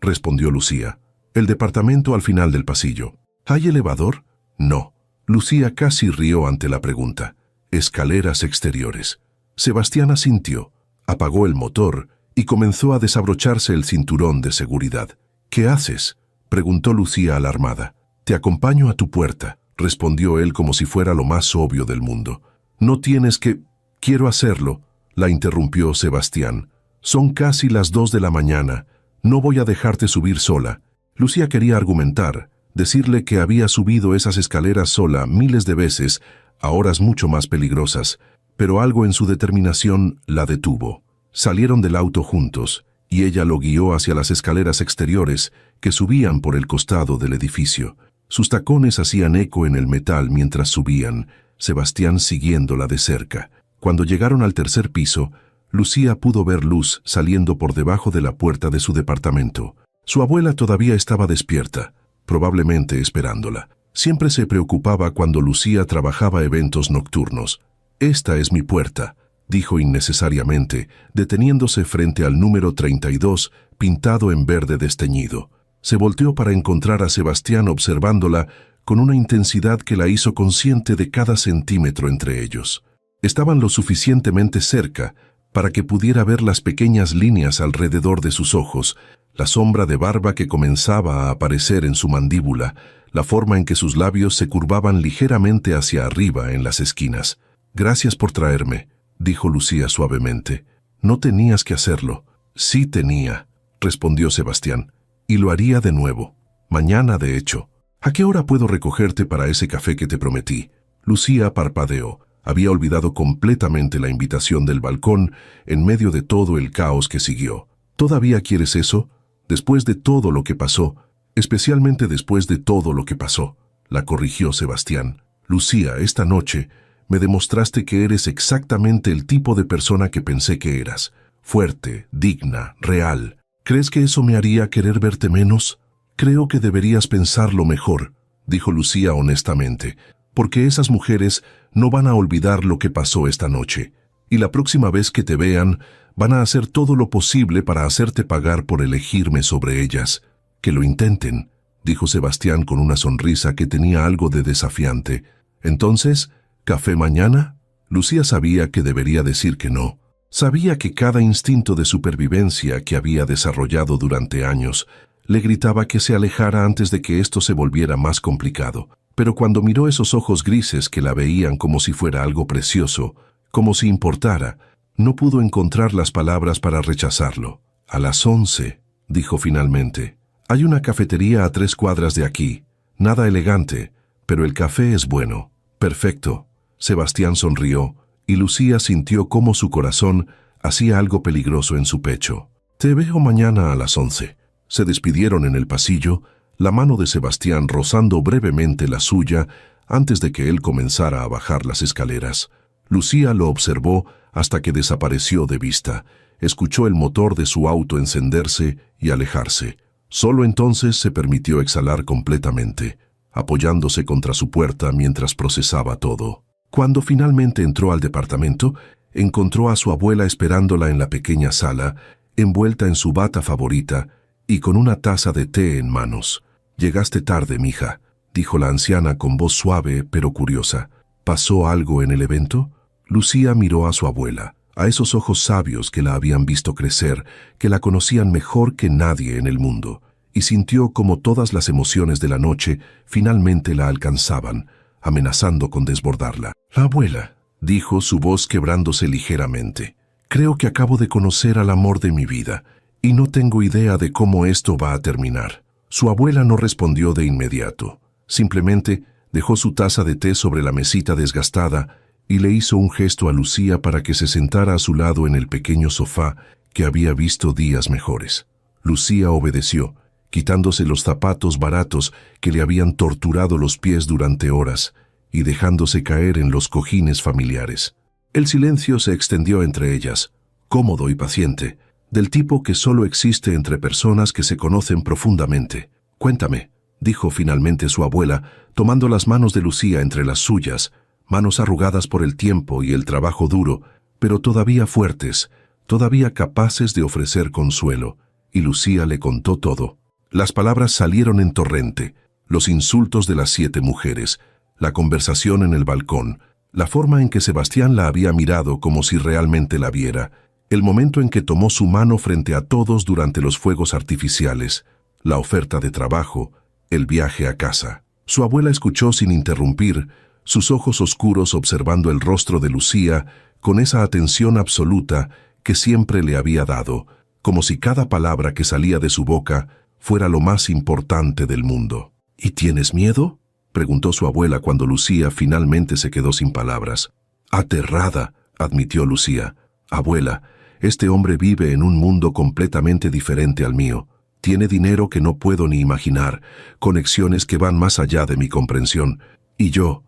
respondió Lucía. «El departamento al final del pasillo». «¿Hay elevador?» «No». Lucía casi rió ante la pregunta. «Escaleras exteriores». Sebastián asintió, apagó el motor y comenzó a desabrocharse el cinturón de seguridad. «¿Qué haces?», preguntó Lucía alarmada. «Te acompaño a tu puerta», respondió él como si fuera lo más obvio del mundo. «No tienes que...» «Quiero hacerlo», la interrumpió Sebastián. «Son casi las 2 de la mañana. No voy a dejarte subir sola». Lucía quería argumentar, decirle que había subido esas escaleras sola miles de veces, a horas mucho más peligrosas, pero algo en su determinación la detuvo. Salieron del auto juntos, y ella lo guió hacia las escaleras exteriores que subían por el costado del edificio. Sus tacones hacían eco en el metal mientras subían, Sebastián siguiéndola de cerca. Cuando llegaron al 3er piso, Lucía pudo ver luz saliendo por debajo de la puerta de su departamento. Su abuela todavía estaba despierta, probablemente esperándola. Siempre se preocupaba cuando Lucía trabajaba eventos nocturnos. «Esta es mi puerta», dijo innecesariamente, deteniéndose frente al número 32, pintado en verde desteñido. Se volteó para encontrar a Sebastián observándola con una intensidad que la hizo consciente de cada centímetro entre ellos. Estaban lo suficientemente cerca para que pudiera ver las pequeñas líneas alrededor de sus ojos, la sombra de barba que comenzaba a aparecer en su mandíbula, la forma en que sus labios se curvaban ligeramente hacia arriba en las esquinas. «Gracias por traerme», dijo Lucía suavemente. «No tenías que hacerlo». «Sí tenía», respondió Sebastián, «y lo haría de nuevo. Mañana, de hecho. ¿A qué hora puedo recogerte para ese café que te prometí?» Lucía parpadeó. Había olvidado completamente la invitación del balcón en medio de todo el caos que siguió. «¿Todavía quieres eso? Después de todo lo que pasó, especialmente después de todo lo que pasó», la corrigió Sebastián. «Lucía, esta noche me demostraste que eres exactamente el tipo de persona que pensé que eras. Fuerte, digna, real. ¿Crees que eso me haría querer verte menos?» «Creo que deberías pensarlo mejor», dijo Lucía honestamente, «porque esas mujeres no van a olvidar lo que pasó esta noche. Y la próxima vez que te vean, van a hacer todo lo posible para hacerte pagar por elegirme sobre ellas. Que lo intenten», dijo Sebastián con una sonrisa que tenía algo de desafiante. «Entonces, ¿café mañana?» Lucía sabía que debería decir que no. Sabía que cada instinto de supervivencia que había desarrollado durante años le gritaba que se alejara antes de que esto se volviera más complicado. Pero cuando miró esos ojos grises que la veían como si fuera algo precioso, como si importara, no pudo encontrar las palabras para rechazarlo. «A las 11», dijo finalmente. «Hay una cafetería a 3 cuadras de aquí. Nada elegante, pero el café es bueno». «Perfecto». Sebastián sonrió, y Lucía sintió cómo su corazón hacía algo peligroso en su pecho. «Te veo mañana a las 11». Se despidieron en el pasillo, la mano de Sebastián rozando brevemente la suya antes de que él comenzara a bajar las escaleras. Lucía lo observó hasta que desapareció de vista. Escuchó el motor de su auto encenderse y alejarse. Solo entonces se permitió exhalar completamente, apoyándose contra su puerta mientras procesaba todo. Cuando finalmente entró al departamento, encontró a su abuela esperándola en la pequeña sala, envuelta en su bata favorita y con una taza de té en manos. «Llegaste tarde, mija», dijo la anciana con voz suave pero curiosa. «¿Pasó algo en el evento?» Lucía miró a su abuela, a esos ojos sabios que la habían visto crecer, que la conocían mejor que nadie en el mundo, y sintió como todas las emociones de la noche finalmente la alcanzaban, amenazando con desbordarla. «La abuela», dijo, su voz quebrándose ligeramente. «Creo que acabo de conocer al amor de mi vida, y no tengo idea de cómo esto va a terminar». Su abuela no respondió de inmediato. Simplemente dejó su taza de té sobre la mesita desgastada y le hizo un gesto a Lucía para que se sentara a su lado en el pequeño sofá que había visto días mejores. Lucía obedeció, quitándose los zapatos baratos que le habían torturado los pies durante horas y dejándose caer en los cojines familiares. El silencio se extendió entre ellas, cómodo y paciente, del tipo que solo existe entre personas que se conocen profundamente. «Cuéntame», dijo finalmente su abuela, tomando las manos de Lucía entre las suyas, manos arrugadas por el tiempo y el trabajo duro, pero todavía fuertes, todavía capaces de ofrecer consuelo, y Lucía le contó todo. Las palabras salieron en torrente, los insultos de las 7 mujeres, la conversación en el balcón, la forma en que Sebastián la había mirado como si realmente la viera, el momento en que tomó su mano frente a todos durante los fuegos artificiales, la oferta de trabajo, el viaje a casa. Su abuela escuchó sin interrumpir, sus ojos oscuros observando el rostro de Lucía con esa atención absoluta que siempre le había dado, como si cada palabra que salía de su boca fuera lo más importante del mundo. «¿Y tienes miedo?», preguntó su abuela cuando Lucía finalmente se quedó sin palabras. «Aterrada», admitió Lucía. «Abuela, este hombre vive en un mundo completamente diferente al mío. Tiene dinero que no puedo ni imaginar, conexiones que van más allá de mi comprensión. Y yo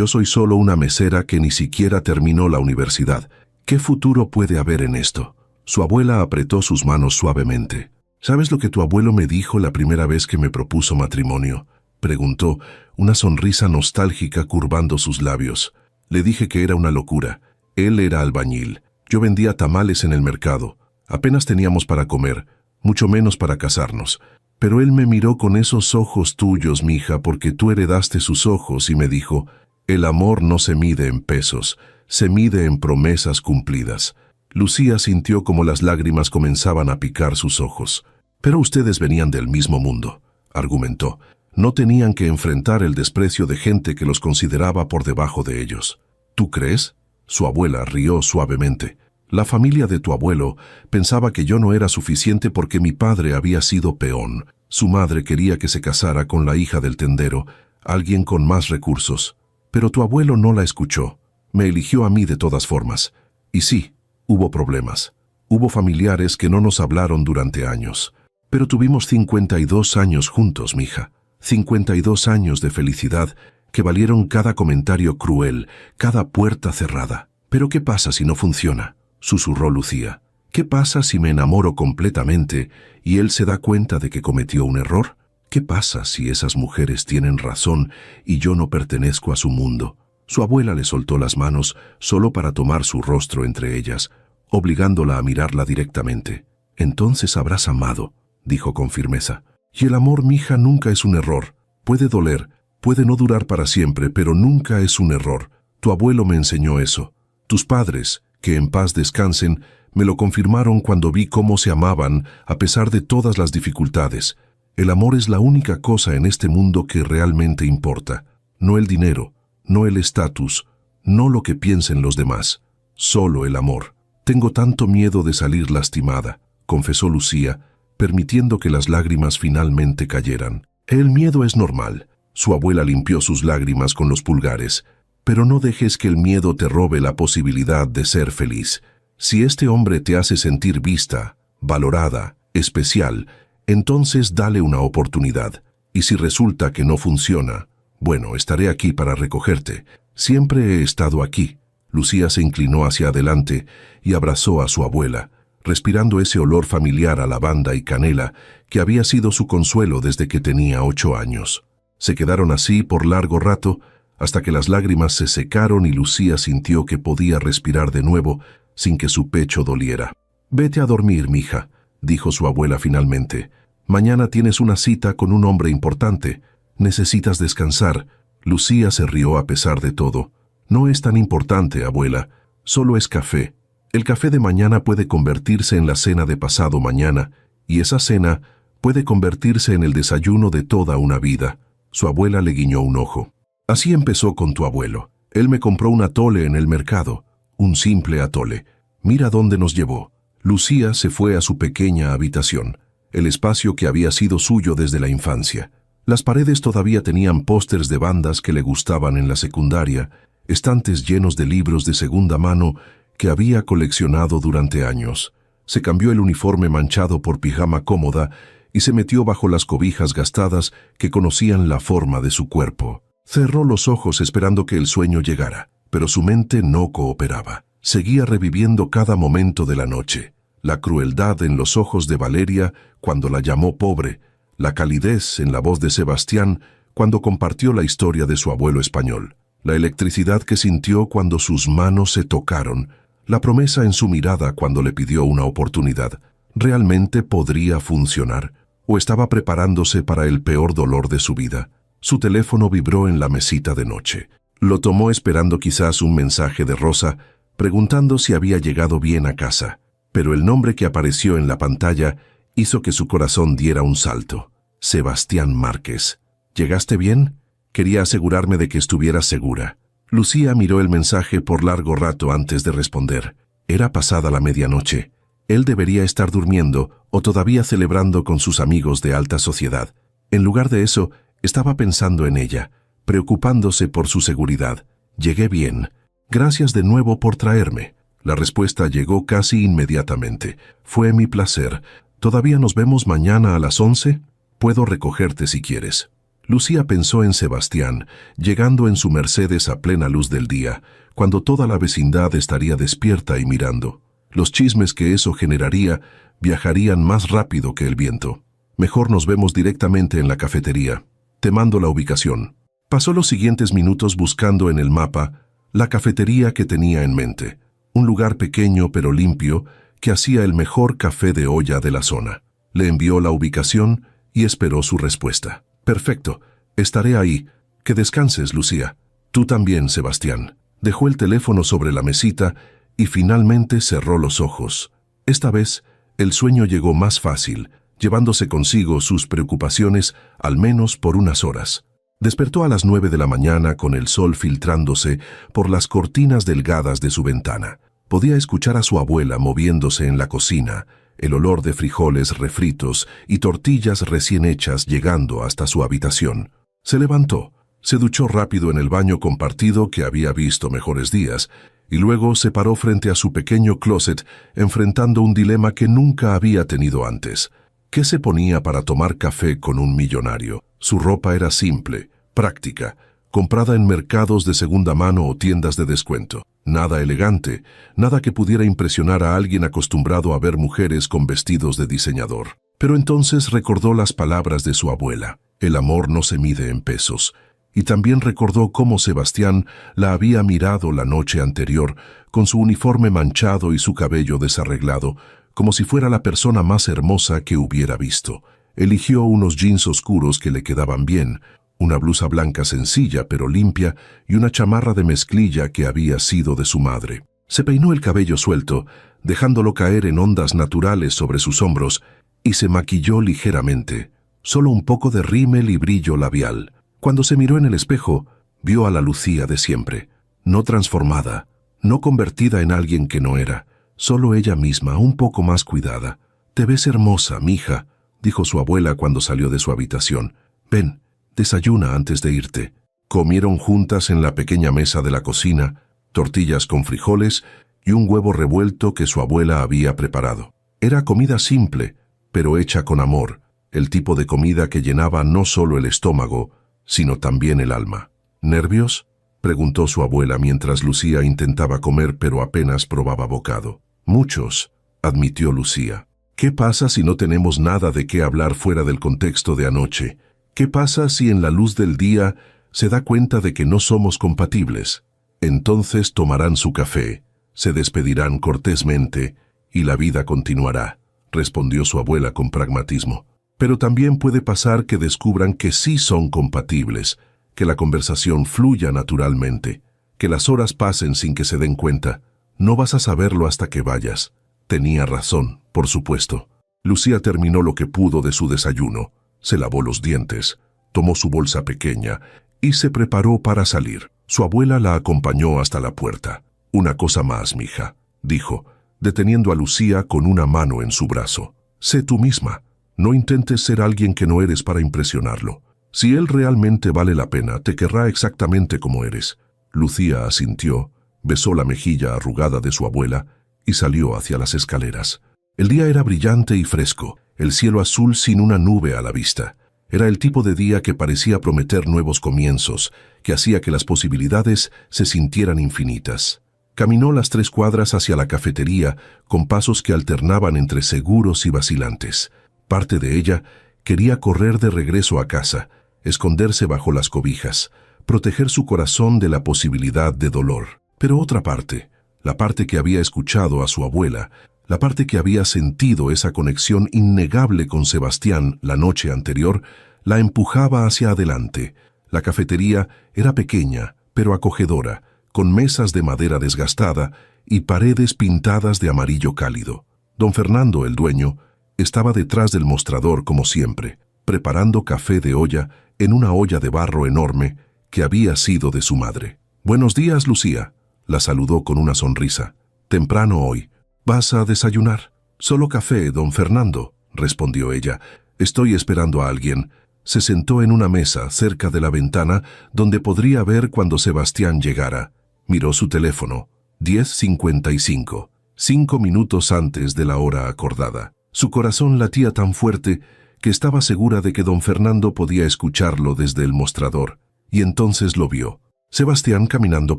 soy solo una mesera que ni siquiera terminó la universidad. ¿Qué futuro puede haber en esto?». Su abuela apretó sus manos suavemente. «¿Sabes lo que tu abuelo me dijo la primera vez que me propuso matrimonio?», preguntó, una sonrisa nostálgica curvando sus labios. «Le dije que era una locura. Él era albañil. Yo vendía tamales en el mercado. Apenas teníamos para comer, mucho menos para casarnos. Pero él me miró con esos ojos tuyos, mija, porque tú heredaste sus ojos, y me dijo, el amor no se mide en pesos, se mide en promesas cumplidas». Lucía sintió como las lágrimas comenzaban a picar sus ojos. «Pero ustedes venían del mismo mundo», argumentó. «No tenían que enfrentar el desprecio de gente que los consideraba por debajo de ellos». «¿Tú crees?». Su abuela rió suavemente. «La familia de tu abuelo pensaba que yo no era suficiente porque mi padre había sido peón. Su madre quería que se casara con la hija del tendero, alguien con más recursos. Pero tu abuelo no la escuchó. Me eligió a mí de todas formas. Y sí, hubo problemas. Hubo familiares que no nos hablaron durante años. Pero tuvimos 52 años juntos, mija. 52 años de felicidad que valieron cada comentario cruel, cada puerta cerrada. «¿Pero qué pasa si no funciona?», susurró Lucía. «¿Qué pasa si me enamoro completamente y él se da cuenta de que cometió un error? ¿Qué pasa si esas mujeres tienen razón y yo no pertenezco a su mundo?». Su abuela le soltó las manos solo para tomar su rostro entre ellas, obligándola a mirarla directamente. «Entonces habrás amado», dijo con firmeza. «Y el amor, mija, nunca es un error. Puede doler, puede no durar para siempre, pero nunca es un error. Tu abuelo me enseñó eso. Tus padres, que en paz descansen, me lo confirmaron cuando vi cómo se amaban a pesar de todas las dificultades. El amor es la única cosa en este mundo que realmente importa. No el dinero, no el estatus, no lo que piensen los demás. Solo el amor. Tengo tanto miedo de salir lastimada», confesó Lucía, permitiendo que las lágrimas finalmente cayeran. «El miedo es normal». Su abuela limpió sus lágrimas con los pulgares. «Pero no dejes que el miedo te robe la posibilidad de ser feliz. Si este hombre te hace sentir vista, valorada, especial, entonces dale una oportunidad. Y si resulta que no funciona, bueno, estaré aquí para recogerte. Siempre he estado aquí». Lucía se inclinó hacia adelante y abrazó a su abuela, respirando ese olor familiar a lavanda y canela que había sido su consuelo desde que tenía 8 años. Se quedaron así por largo rato, hasta que las lágrimas se secaron y Lucía sintió que podía respirar de nuevo sin que su pecho doliera. «Vete a dormir, mija», dijo su abuela finalmente. «Mañana tienes una cita con un hombre importante. Necesitas descansar». Lucía se rió a pesar de todo. «No es tan importante, abuela. Solo es café. El café de mañana puede convertirse en la cena de pasado mañana, y esa cena puede convertirse en el desayuno de toda una vida». Su abuela le guiñó un ojo. «Así empezó con tu abuelo. Él me compró un atole en el mercado. Un simple atole. Mira dónde nos llevó». Lucía se fue a su pequeña habitación, el espacio que había sido suyo desde la infancia. Las paredes todavía tenían pósters de bandas que le gustaban en la secundaria, estantes llenos de libros de segunda mano que había coleccionado durante años. Se cambió el uniforme manchado por pijama cómoda y se metió bajo las cobijas gastadas que conocían la forma de su cuerpo. Cerró los ojos esperando que el sueño llegara, pero su mente no cooperaba. Seguía reviviendo cada momento de la noche. La crueldad en los ojos de Valeria cuando la llamó pobre, la calidez en la voz de Sebastián cuando compartió la historia de su abuelo español, la electricidad que sintió cuando sus manos se tocaron, la promesa en su mirada cuando le pidió una oportunidad. ¿Realmente podría funcionar? ¿O estaba preparándose para el peor dolor de su vida? Su teléfono vibró en la mesita de noche. Lo tomó esperando quizás un mensaje de Rosa, preguntando si había llegado bien a casa, pero el nombre que apareció en la pantalla hizo que su corazón diera un salto. Sebastián Márquez. ¿Llegaste bien? Quería asegurarme de que estuvieras segura. Lucía miró el mensaje por largo rato antes de responder. Era pasada la medianoche. Él debería estar durmiendo o todavía celebrando con sus amigos de alta sociedad. En lugar de eso, estaba pensando en ella, preocupándose por su seguridad. «Llegué bien. Gracias de nuevo por traerme». La respuesta llegó casi inmediatamente. «Fue mi placer. ¿Todavía nos vemos mañana a las 11? Puedo recogerte si quieres». Lucía pensó en Sebastián, llegando en su Mercedes a plena luz del día, cuando toda la vecindad estaría despierta y mirando. Los chismes que eso generaría viajarían más rápido que el viento. «Mejor nos vemos directamente en la cafetería. Te mando la ubicación». Pasó los siguientes minutos buscando en el mapa la cafetería que tenía en mente, un lugar pequeño pero limpio que hacía el mejor café de olla de la zona. Le envió la ubicación y esperó su respuesta. «Perfecto, estaré ahí. Que descanses, Lucía. Tú también, Sebastián». Dejó el teléfono sobre la mesita y finalmente cerró los ojos. Esta vez, el sueño llegó más fácil, llevándose consigo sus preocupaciones al menos por unas horas. Despertó a las 9 de la mañana con el sol filtrándose por las cortinas delgadas de su ventana. Podía escuchar a su abuela moviéndose en la cocina, el olor de frijoles refritos y tortillas recién hechas llegando hasta su habitación. Se levantó, se duchó rápido en el baño compartido que había visto mejores días, y luego se paró frente a su pequeño closet enfrentando un dilema que nunca había tenido antes. ¿Qué se ponía para tomar café con un millonario? Su ropa era simple, práctica, comprada en mercados de segunda mano o tiendas de descuento. Nada elegante, nada que pudiera impresionar a alguien acostumbrado a ver mujeres con vestidos de diseñador. Pero entonces recordó las palabras de su abuela. El amor no se mide en pesos. Y también recordó cómo Sebastián la había mirado la noche anterior, con su uniforme manchado y su cabello desarreglado, como si fuera la persona más hermosa que hubiera visto. Eligió unos jeans oscuros que le quedaban bien, una blusa blanca sencilla pero limpia y una chamarra de mezclilla que había sido de su madre. Se peinó el cabello suelto, dejándolo caer en ondas naturales sobre sus hombros, y se maquilló ligeramente, solo un poco de rímel y brillo labial. Cuando se miró en el espejo, vio a la Lucía de siempre, no transformada, no convertida en alguien que no era, solo ella misma, un poco más cuidada. «Te ves hermosa, mija», dijo su abuela cuando salió de su habitación. «Ven, desayuna antes de irte». Comieron juntas en la pequeña mesa de la cocina, tortillas con frijoles y un huevo revuelto que su abuela había preparado. Era comida simple, pero hecha con amor, el tipo de comida que llenaba no solo el estómago, sino también el alma. «¿Nervios?», preguntó su abuela mientras Lucía intentaba comer pero apenas probaba bocado. «Muchos», admitió Lucía. ¿Qué pasa si no tenemos nada de qué hablar fuera del contexto de anoche? ¿Qué pasa si en la luz del día se da cuenta de que no somos compatibles? Entonces tomarán su café, se despedirán cortésmente y la vida continuará, respondió su abuela con pragmatismo. Pero también puede pasar que descubran que sí son compatibles, que la conversación fluya naturalmente, que las horas pasen sin que se den cuenta. No vas a saberlo hasta que vayas. Tenía razón, por supuesto. Lucía terminó lo que pudo de su desayuno, se lavó los dientes, tomó su bolsa pequeña y se preparó para salir. Su abuela la acompañó hasta la puerta. «Una cosa más, mija», dijo, deteniendo a Lucía con una mano en su brazo. «Sé tú misma. No intentes ser alguien que no eres para impresionarlo. Si él realmente vale la pena, te querrá exactamente como eres». Lucía asintió, besó la mejilla arrugada de su abuela y salió hacia las escaleras. El día era brillante y fresco, el cielo azul sin una nube a la vista. Era el tipo de día que parecía prometer nuevos comienzos, que hacía que las posibilidades se sintieran infinitas. Caminó las 3 cuadras hacia la cafetería con pasos que alternaban entre seguros y vacilantes. Parte de ella quería correr de regreso a casa, esconderse bajo las cobijas, proteger su corazón de la posibilidad de dolor. Pero otra parte, la parte que había escuchado a su abuela, la parte que había sentido esa conexión innegable con Sebastián la noche anterior, la empujaba hacia adelante. La cafetería era pequeña, pero acogedora, con mesas de madera desgastada y paredes pintadas de amarillo cálido. Don Fernando, el dueño, estaba detrás del mostrador como siempre, preparando café de olla en una olla de barro enorme que había sido de su madre. «Buenos días, Lucía», la saludó con una sonrisa. «Temprano hoy. ¿Vas a desayunar?» «Solo café, don Fernando», respondió ella. «Estoy esperando a alguien». Se sentó en una mesa cerca de la ventana donde podría ver cuando Sebastián llegara. Miró su teléfono. 10:55, 5 minutos antes de la hora acordada. Su corazón latía tan fuerte que estaba segura de que don Fernando podía escucharlo desde el mostrador. Y entonces lo vio. Sebastián caminando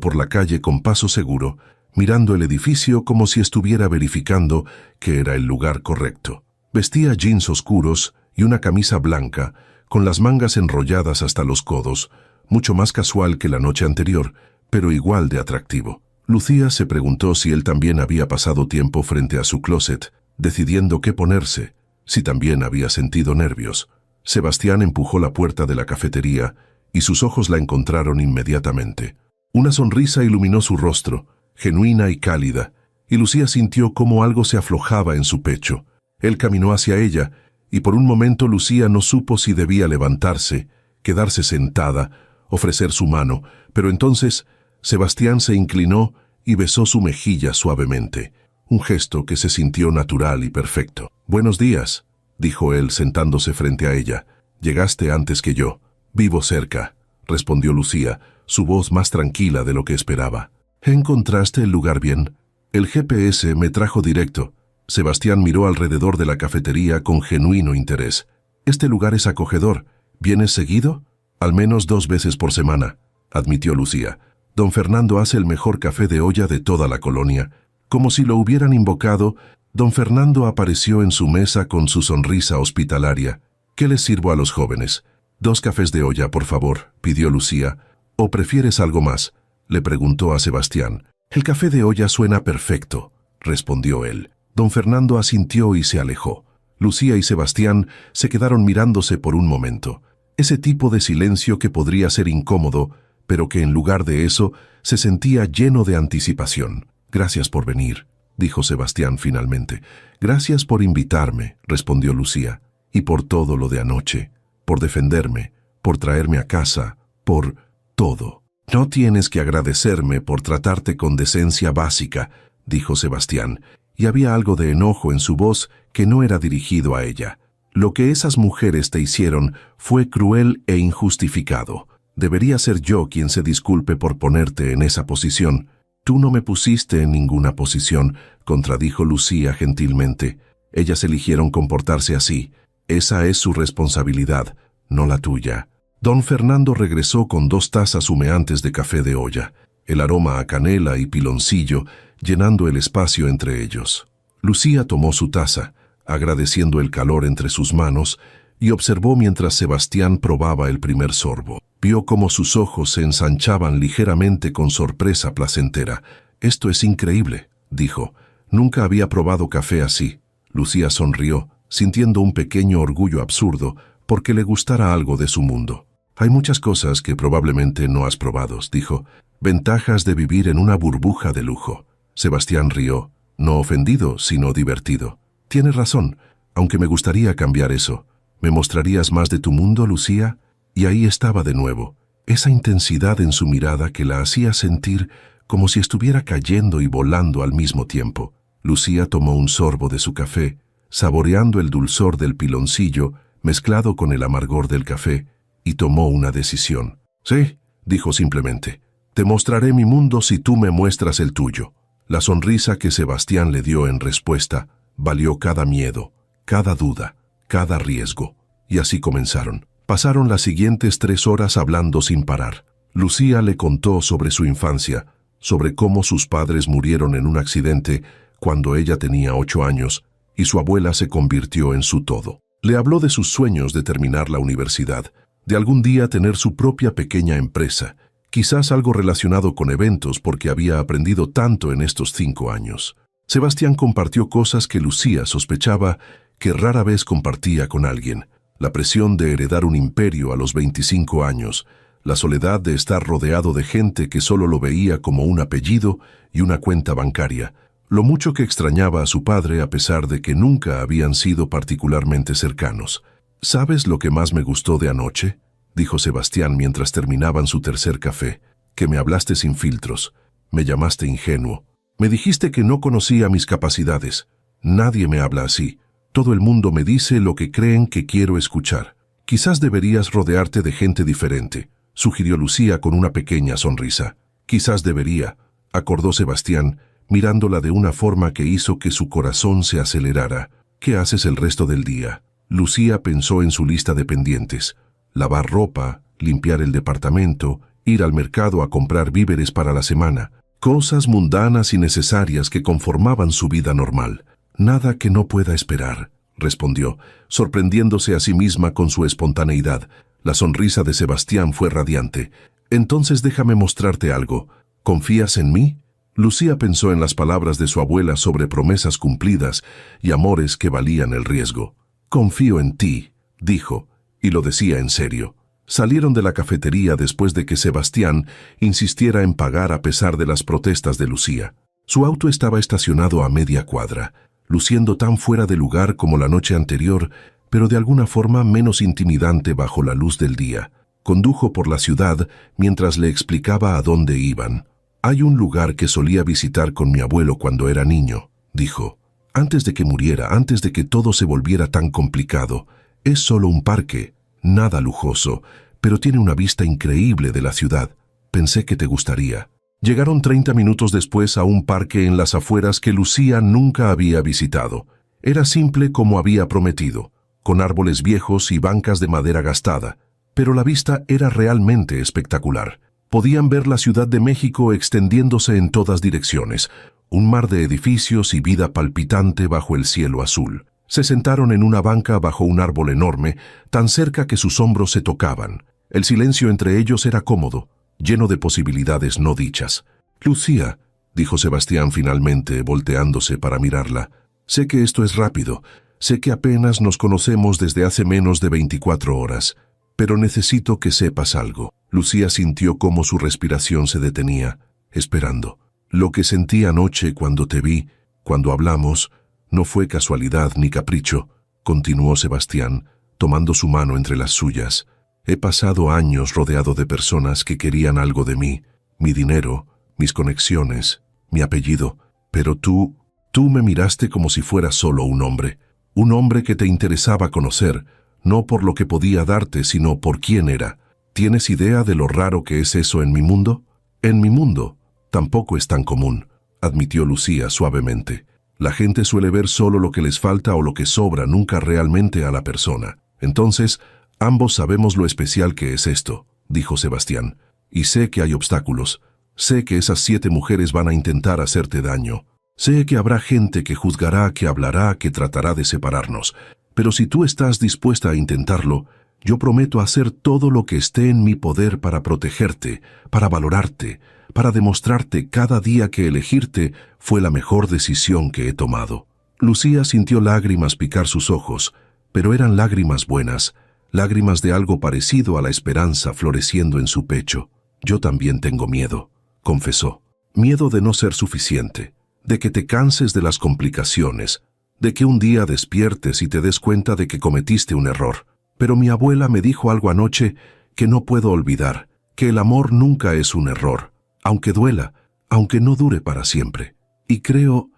por la calle con paso seguro, mirando el edificio como si estuviera verificando que era el lugar correcto. Vestía jeans oscuros y una camisa blanca, con las mangas enrolladas hasta los codos, mucho más casual que la noche anterior, pero igual de atractivo. Lucía se preguntó si él también había pasado tiempo frente a su closet, decidiendo qué ponerse, si también había sentido nervios. Sebastián empujó la puerta de la cafetería y sus ojos la encontraron inmediatamente. Una sonrisa iluminó su rostro, genuina y cálida, y Lucía sintió cómo algo se aflojaba en su pecho. Él caminó hacia ella, y por un momento Lucía no supo si debía levantarse, quedarse sentada, ofrecer su mano, pero entonces Sebastián se inclinó y besó su mejilla suavemente, un gesto que se sintió natural y perfecto. «Buenos días», dijo él sentándose frente a ella. «Llegaste antes que yo». «Vivo cerca», respondió Lucía, su voz más tranquila de lo que esperaba. «¿Encontraste el lugar bien?» «El GPS me trajo directo». Sebastián miró alrededor de la cafetería con genuino interés. «Este lugar es acogedor. ¿Vienes seguido?» «Al menos 2 veces por semana», admitió Lucía. «Don Fernando hace el mejor café de olla de toda la colonia». Como si lo hubieran invocado, don Fernando apareció en su mesa con su sonrisa hospitalaria. «¿Qué les sirvo a los jóvenes?» «2 cafés de olla, por favor», pidió Lucía. «¿O prefieres algo más?», le preguntó a Sebastián. «El café de olla suena perfecto», respondió él. Don Fernando asintió y se alejó. Lucía y Sebastián se quedaron mirándose por un momento. Ese tipo de silencio que podría ser incómodo, pero que en lugar de eso se sentía lleno de anticipación. «Gracias por venir», dijo Sebastián finalmente. «Gracias por invitarme», respondió Lucía. «Y por todo lo de anoche, por defenderme, por traerme a casa, por todo». «No tienes que agradecerme por tratarte con decencia básica», dijo Sebastián, y había algo de enojo en su voz que no era dirigido a ella. «Lo que esas mujeres te hicieron fue cruel e injustificado. Debería ser yo quien se disculpe por ponerte en esa posición». «Tú no me pusiste en ninguna posición», contradijo Lucía gentilmente. «Ellas eligieron comportarse así. Esa es su responsabilidad, no la tuya». Don Fernando regresó con 2 tazas humeantes de café de olla, el aroma a canela y piloncillo llenando el espacio entre ellos. Lucía tomó su taza, agradeciendo el calor entre sus manos, y observó mientras Sebastián probaba el primer sorbo. Vio cómo sus ojos se ensanchaban ligeramente con sorpresa placentera. «Esto es increíble», dijo. «Nunca había probado café así». Lucía sonrió, sintiendo un pequeño orgullo absurdo porque le gustara algo de su mundo. «Hay muchas cosas que probablemente no has probado», dijo. «Ventajas de vivir en una burbuja de lujo». Sebastián rió, no ofendido, sino divertido. «Tienes razón, aunque me gustaría cambiar eso. ¿Me mostrarías más de tu mundo, Lucía?» Y ahí estaba de nuevo, esa intensidad en su mirada que la hacía sentir como si estuviera cayendo y volando al mismo tiempo. Lucía tomó un sorbo de su café, saboreando el dulzor del piloncillo mezclado con el amargor del café, y tomó una decisión. «Sí», dijo simplemente, «te mostraré mi mundo si tú me muestras el tuyo». La sonrisa que Sebastián le dio en respuesta valió cada miedo, cada duda, cada riesgo. Y así comenzaron. Pasaron las siguientes 3 horas hablando sin parar. Lucía le contó sobre su infancia, sobre cómo sus padres murieron en un accidente cuando ella tenía 8 años y su abuela se convirtió en su todo. Le habló de sus sueños de terminar la universidad, de algún día tener su propia pequeña empresa, quizás algo relacionado con eventos porque había aprendido tanto en estos 5 años. Sebastián compartió cosas que Lucía sospechaba que rara vez compartía con alguien. La presión de heredar un imperio a los 25 años, la soledad de estar rodeado de gente que solo lo veía como un apellido y una cuenta bancaria, lo mucho que extrañaba a su padre a pesar de que nunca habían sido particularmente cercanos. «¿Sabes lo que más me gustó de anoche?», dijo Sebastián mientras terminaban su tercer café. «Que me hablaste sin filtros, me llamaste ingenuo, me dijiste que no conocía mis capacidades. Nadie me habla así. Todo el mundo me dice lo que creen que quiero escuchar. Quizás deberías rodearte de gente diferente», sugirió Lucía con una pequeña sonrisa. «Quizás debería», acordó Sebastián, mirándola de una forma que hizo que su corazón se acelerara. «¿Qué haces el resto del día?». Lucía pensó en su lista de pendientes. Lavar ropa, limpiar el departamento, ir al mercado a comprar víveres para la semana. Cosas mundanas y necesarias que conformaban su vida normal. «Nada que no pueda esperar», respondió, sorprendiéndose a sí misma con su espontaneidad. La sonrisa de Sebastián fue radiante. «Entonces déjame mostrarte algo. ¿Confías en mí?». Lucía pensó en las palabras de su abuela sobre promesas cumplidas y amores que valían el riesgo. «Confío en ti», dijo, y lo decía en serio. Salieron de la cafetería después de que Sebastián insistiera en pagar a pesar de las protestas de Lucía. Su auto estaba estacionado a media cuadra, luciendo tan fuera de lugar como la noche anterior, pero de alguna forma menos intimidante bajo la luz del día. Condujo por la ciudad mientras le explicaba a dónde iban. «Hay un lugar que solía visitar con mi abuelo cuando era niño», dijo. «Antes de que muriera, antes de que todo se volviera tan complicado. Es solo un parque, nada lujoso, pero tiene una vista increíble de la ciudad. Pensé que te gustaría». Llegaron 30 minutos después a un parque en las afueras que Lucía nunca había visitado. Era simple como había prometido, con árboles viejos y bancas de madera gastada, pero la vista era realmente espectacular. Podían ver la Ciudad de México extendiéndose en todas direcciones, un mar de edificios y vida palpitante bajo el cielo azul. Se sentaron en una banca bajo un árbol enorme, tan cerca que sus hombros se tocaban. El silencio entre ellos era cómodo, lleno de posibilidades no dichas. «Lucía», dijo Sebastián finalmente, volteándose para mirarla, «sé que esto es rápido, sé que apenas nos conocemos desde hace menos de 24 horas, pero necesito que sepas algo». Lucía sintió cómo su respiración se detenía, esperando. «Lo que sentí anoche cuando te vi, cuando hablamos, no fue casualidad ni capricho», continuó Sebastián, tomando su mano entre las suyas. «He pasado años rodeado de personas que querían algo de mí, mi dinero, mis conexiones, mi apellido, pero tú me miraste como si fuera solo un hombre que te interesaba conocer, no por lo que podía darte, sino por quién era. ¿Tienes idea de lo raro que es eso en mi mundo?». «En mi mundo tampoco es tan común», admitió Lucía suavemente. «La gente suele ver solo lo que les falta o lo que sobra, nunca realmente a la persona. Entonces, ambos sabemos lo especial que es esto», dijo Sebastián. «Y sé que hay obstáculos. Sé que esas 7 mujeres van a intentar hacerte daño. Sé que habrá gente que juzgará, que hablará, que tratará de separarnos, pero si tú estás dispuesta a intentarlo, yo prometo hacer todo lo que esté en mi poder para protegerte, para valorarte, para demostrarte cada día que elegirte fue la mejor decisión que he tomado. Lucía sintió lágrimas picar sus ojos, pero eran lágrimas buenas, lágrimas de algo parecido a la esperanza floreciendo en su pecho. Yo también tengo miedo, confesó. Miedo de no ser suficiente, de que te canses de las complicaciones, de que un día despiertes y te des cuenta de que cometiste un error. Pero mi abuela me dijo algo anoche que no puedo olvidar, que el amor nunca es un error, aunque duela, aunque no dure para siempre. Y creo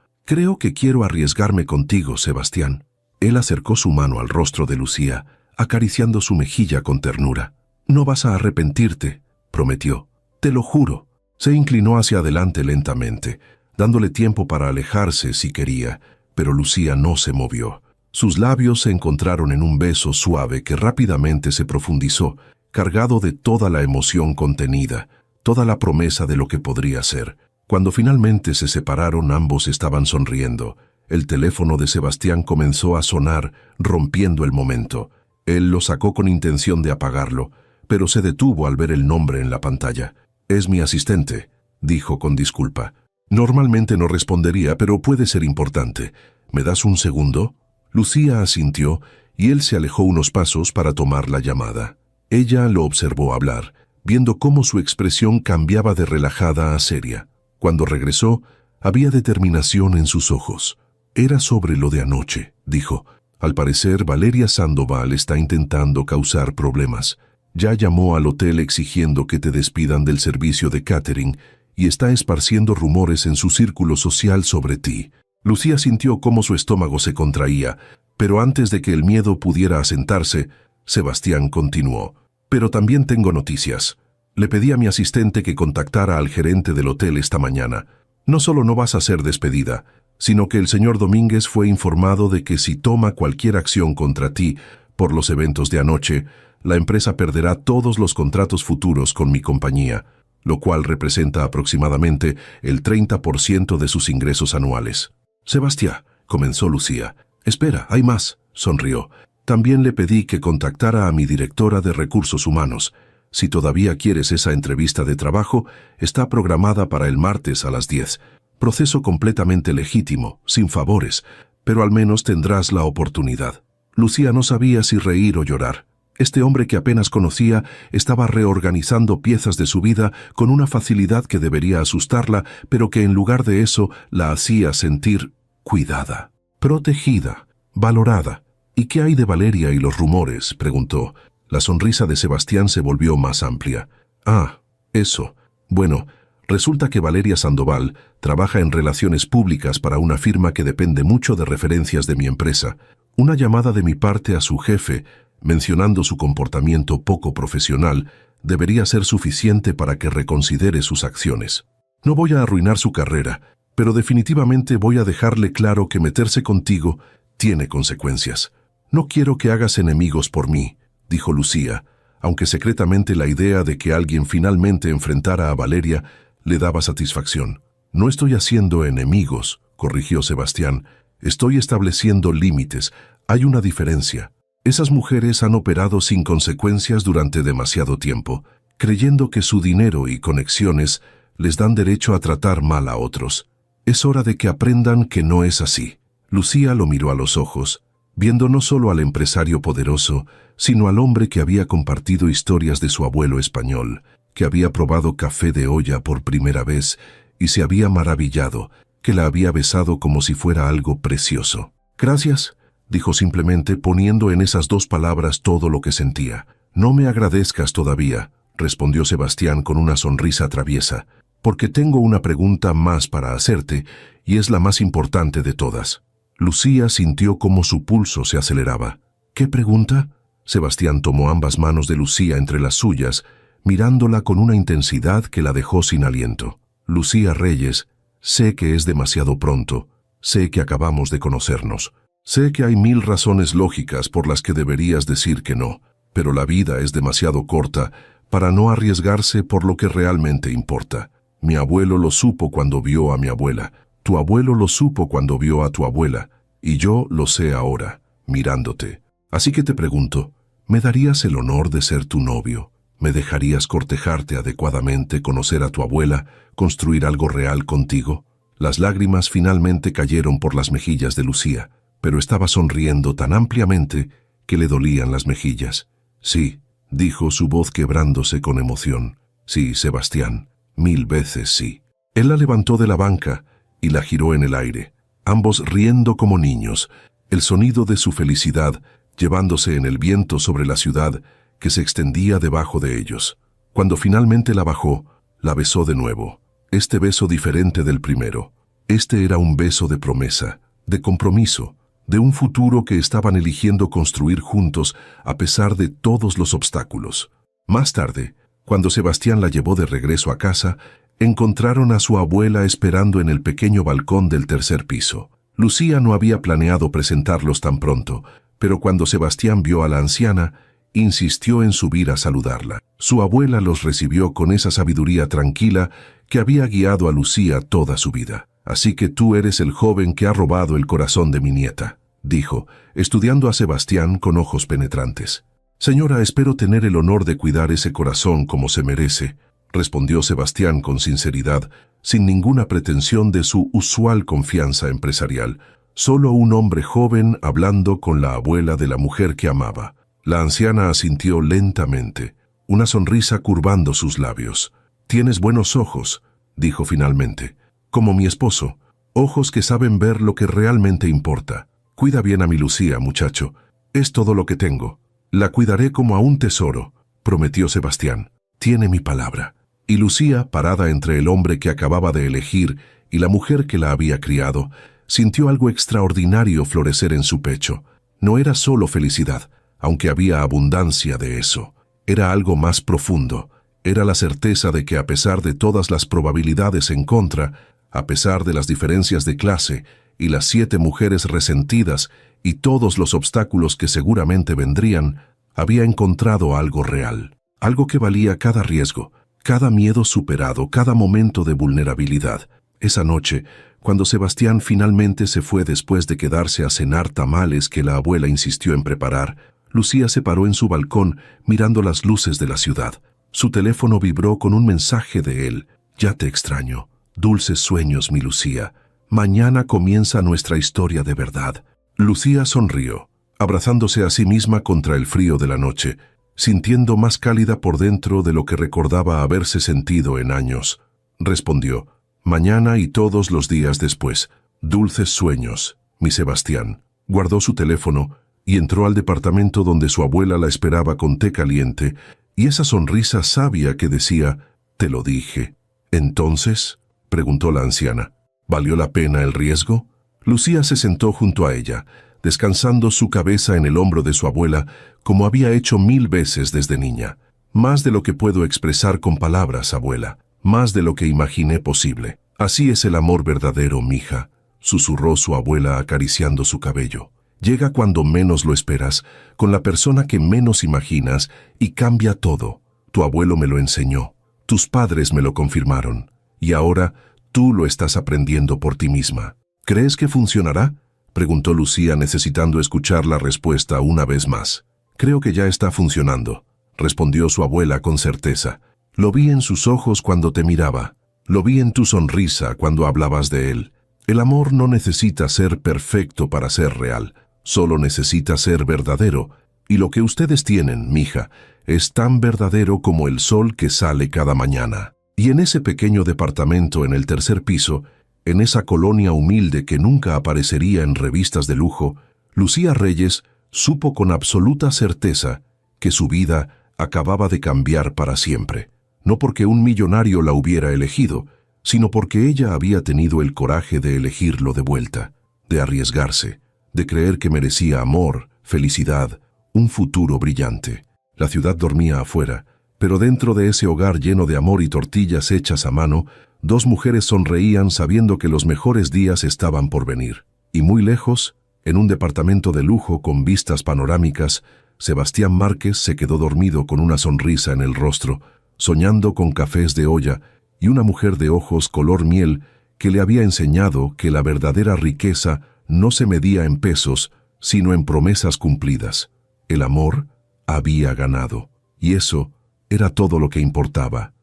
que quiero arriesgarme contigo, Sebastián. Él acercó su mano al rostro de Lucía, acariciando su mejilla con ternura. No vas a arrepentirte, prometió. Te lo juro. Se inclinó hacia adelante lentamente, dándole tiempo para alejarse si quería, pero Lucía no se movió. Sus labios se encontraron en un beso suave que rápidamente se profundizó, cargado de toda la emoción contenida, toda la promesa de lo que podría ser. Cuando finalmente se separaron, ambos estaban sonriendo. El teléfono de Sebastián comenzó a sonar, rompiendo el momento. Él lo sacó con intención de apagarlo, pero se detuvo al ver el nombre en la pantalla. «Es mi asistente», dijo con disculpa. «Normalmente no respondería, pero puede ser importante. ¿Me das un segundo?» Lucía asintió y él se alejó unos pasos para tomar la llamada. Ella lo observó hablar, viendo cómo su expresión cambiaba de relajada a seria. Cuando regresó, había determinación en sus ojos. «Era sobre lo de anoche», dijo. «Al parecer, Valeria Sandoval está intentando causar problemas. Ya llamó al hotel exigiendo que te despidan del servicio de catering y está esparciendo rumores en su círculo social sobre ti». Lucía sintió cómo su estómago se contraía, pero antes de que el miedo pudiera asentarse, Sebastián continuó. «Pero también tengo noticias. Le pedí a mi asistente que contactara al gerente del hotel esta mañana. No solo no vas a ser despedida, sino que el señor Domínguez fue informado de que si toma cualquier acción contra ti por los eventos de anoche, la empresa perderá todos los contratos futuros con mi compañía, lo cual representa aproximadamente el 30% de sus ingresos anuales». «Sebastián», comenzó Lucía. «Espera, hay más», sonrió. «También le pedí que contactara a mi directora de recursos humanos. Si todavía quieres esa entrevista de trabajo, está programada para el martes a las 10. Proceso completamente legítimo, sin favores, pero al menos tendrás la oportunidad». Lucía no sabía si reír o llorar. Este hombre que apenas conocía estaba reorganizando piezas de su vida con una facilidad que debería asustarla, pero que en lugar de eso la hacía sentir cuidada, protegida, valorada. «¿Y qué hay de Valeria y los rumores?», preguntó. La sonrisa de Sebastián se volvió más amplia. «Ah, eso. Bueno, resulta que Valeria Sandoval trabaja en relaciones públicas para una firma que depende mucho de referencias de mi empresa. Una llamada de mi parte a su jefe, mencionando su comportamiento poco profesional, debería ser suficiente para que reconsidere sus acciones. No voy a arruinar su carrera, pero definitivamente voy a dejarle claro que meterse contigo tiene consecuencias. No quiero que hagas enemigos por mí», dijo Lucía, aunque secretamente la idea de que alguien finalmente enfrentara a Valeria le daba satisfacción. «No estoy haciendo enemigos», corrigió Sebastián. «Estoy estableciendo límites. Hay una diferencia. Esas mujeres han operado sin consecuencias durante demasiado tiempo, creyendo que su dinero y conexiones les dan derecho a tratar mal a otros. Es hora de que aprendan que no es así». Lucía lo miró a los ojos, viendo no solo al empresario poderoso, sino al hombre que había compartido historias de su abuelo español, que había probado café de olla por primera vez y se había maravillado, que la había besado como si fuera algo precioso. «Gracias», dijo simplemente, poniendo en esas dos palabras todo lo que sentía. «No me agradezcas todavía», respondió Sebastián con una sonrisa traviesa, «porque tengo una pregunta más para hacerte, y es la más importante de todas». Lucía sintió cómo su pulso se aceleraba. «¿Qué pregunta?». Sebastián tomó ambas manos de Lucía entre las suyas, mirándola con una intensidad que la dejó sin aliento. «Lucía Reyes, sé que es demasiado pronto, sé que acabamos de conocernos. Sé que hay 1000 razones lógicas por las que deberías decir que no, pero la vida es demasiado corta para no arriesgarse por lo que realmente importa. Mi abuelo lo supo cuando vio a mi abuela. Tu abuelo lo supo cuando vio a tu abuela, y yo lo sé ahora, mirándote. Así que te pregunto, ¿me darías el honor de ser tu novio? ¿Me dejarías cortejarte adecuadamente, conocer a tu abuela, construir algo real contigo? Las lágrimas finalmente cayeron por las mejillas de Lucía, pero estaba sonriendo tan ampliamente que le dolían las mejillas. Sí, dijo su voz quebrándose con emoción. Sí, Sebastián, 1000 veces sí. Él la levantó de la banca y la giró en el aire, ambos riendo como niños, el sonido de su felicidad llevándose en el viento sobre la ciudad que se extendía debajo de ellos. Cuando finalmente la bajó, la besó de nuevo. Este beso diferente del primero. Este era un beso de promesa, de compromiso, de un futuro que estaban eligiendo construir juntos a pesar de todos los obstáculos. Más tarde, cuando Sebastián la llevó de regreso a casa, encontraron a su abuela esperando en el pequeño balcón del tercer piso. Lucía no había planeado presentarlos tan pronto, pero cuando Sebastián vio a la anciana, insistió en subir a saludarla. Su abuela los recibió con esa sabiduría tranquila que había guiado a Lucía toda su vida. «Así que tú eres el joven que ha robado el corazón de mi nieta», dijo, estudiando a Sebastián con ojos penetrantes. «Señora, espero tener el honor de cuidar ese corazón como se merece», respondió Sebastián con sinceridad, sin ninguna pretensión de su usual confianza empresarial, solo un hombre joven hablando con la abuela de la mujer que amaba. La anciana asintió lentamente, una sonrisa curvando sus labios. «Tienes buenos ojos», dijo finalmente, «como mi esposo, ojos que saben ver lo que realmente importa. Cuida bien a mi Lucía, muchacho, es todo lo que tengo. La cuidaré como a un tesoro», prometió Sebastián. «Tiene mi palabra». Y Lucía, parada entre el hombre que acababa de elegir y la mujer que la había criado, sintió algo extraordinario florecer en su pecho. No era solo felicidad, aunque había abundancia de eso. Era algo más profundo. Era la certeza de que a pesar de todas las probabilidades en contra, a pesar de las diferencias de clase y las 7 mujeres resentidas y todos los obstáculos que seguramente vendrían, había encontrado algo real, algo que valía cada riesgo, cada miedo superado, cada momento de vulnerabilidad. Esa noche, cuando Sebastián finalmente se fue después de quedarse a cenar tamales que la abuela insistió en preparar, Lucía se paró en su balcón mirando las luces de la ciudad. Su teléfono vibró con un mensaje de él. «Ya te extraño. Dulces sueños, mi Lucía. Mañana comienza nuestra historia de verdad». Lucía sonrió, abrazándose a sí misma contra el frío de la noche, sintiendo más cálida por dentro de lo que recordaba haberse sentido en años. Respondió: «Mañana y todos los días después. Dulces sueños, mi Sebastián». Guardó su teléfono y entró al departamento donde su abuela la esperaba con té caliente y esa sonrisa sabia que decía: «Te lo dije». «¿Entonces?», preguntó la anciana. «¿Valió la pena el riesgo?». Lucía se sentó junto a ella, descansando su cabeza en el hombro de su abuela, como había hecho 1000 veces desde niña. «Más de lo que puedo expresar con palabras, abuela, más de lo que imaginé posible. Así es el amor verdadero, mija», susurró su abuela acariciando su cabello. «Llega cuando menos lo esperas, con la persona que menos imaginas, y cambia todo. Tu abuelo me lo enseñó, tus padres me lo confirmaron, y ahora tú lo estás aprendiendo por ti misma». «¿Crees que funcionará?», preguntó Lucía, necesitando escuchar la respuesta una vez más. «Creo que ya está funcionando», respondió su abuela con certeza. «Lo vi en sus ojos cuando te miraba. Lo vi en tu sonrisa cuando hablabas de él. El amor no necesita ser perfecto para ser real, solo necesita ser verdadero. Y lo que ustedes tienen, mija, es tan verdadero como el sol que sale cada mañana». Y en ese pequeño departamento en el tercer piso, en esa colonia humilde que nunca aparecería en revistas de lujo, Lucía Reyes supo con absoluta certeza que su vida acababa de cambiar para siempre. No porque un millonario la hubiera elegido, sino porque ella había tenido el coraje de elegirlo de vuelta, de arriesgarse, de creer que merecía amor, felicidad, un futuro brillante. La ciudad dormía afuera, pero dentro de ese hogar lleno de amor y tortillas hechas a mano, 2 mujeres sonreían sabiendo que los mejores días estaban por venir. Y muy lejos, en un departamento de lujo con vistas panorámicas, Sebastián Márquez se quedó dormido con una sonrisa en el rostro, soñando con cafés de olla y una mujer de ojos color miel que le había enseñado que la verdadera riqueza no se medía en pesos, sino en promesas cumplidas. El amor había ganado, y eso era todo lo que importaba.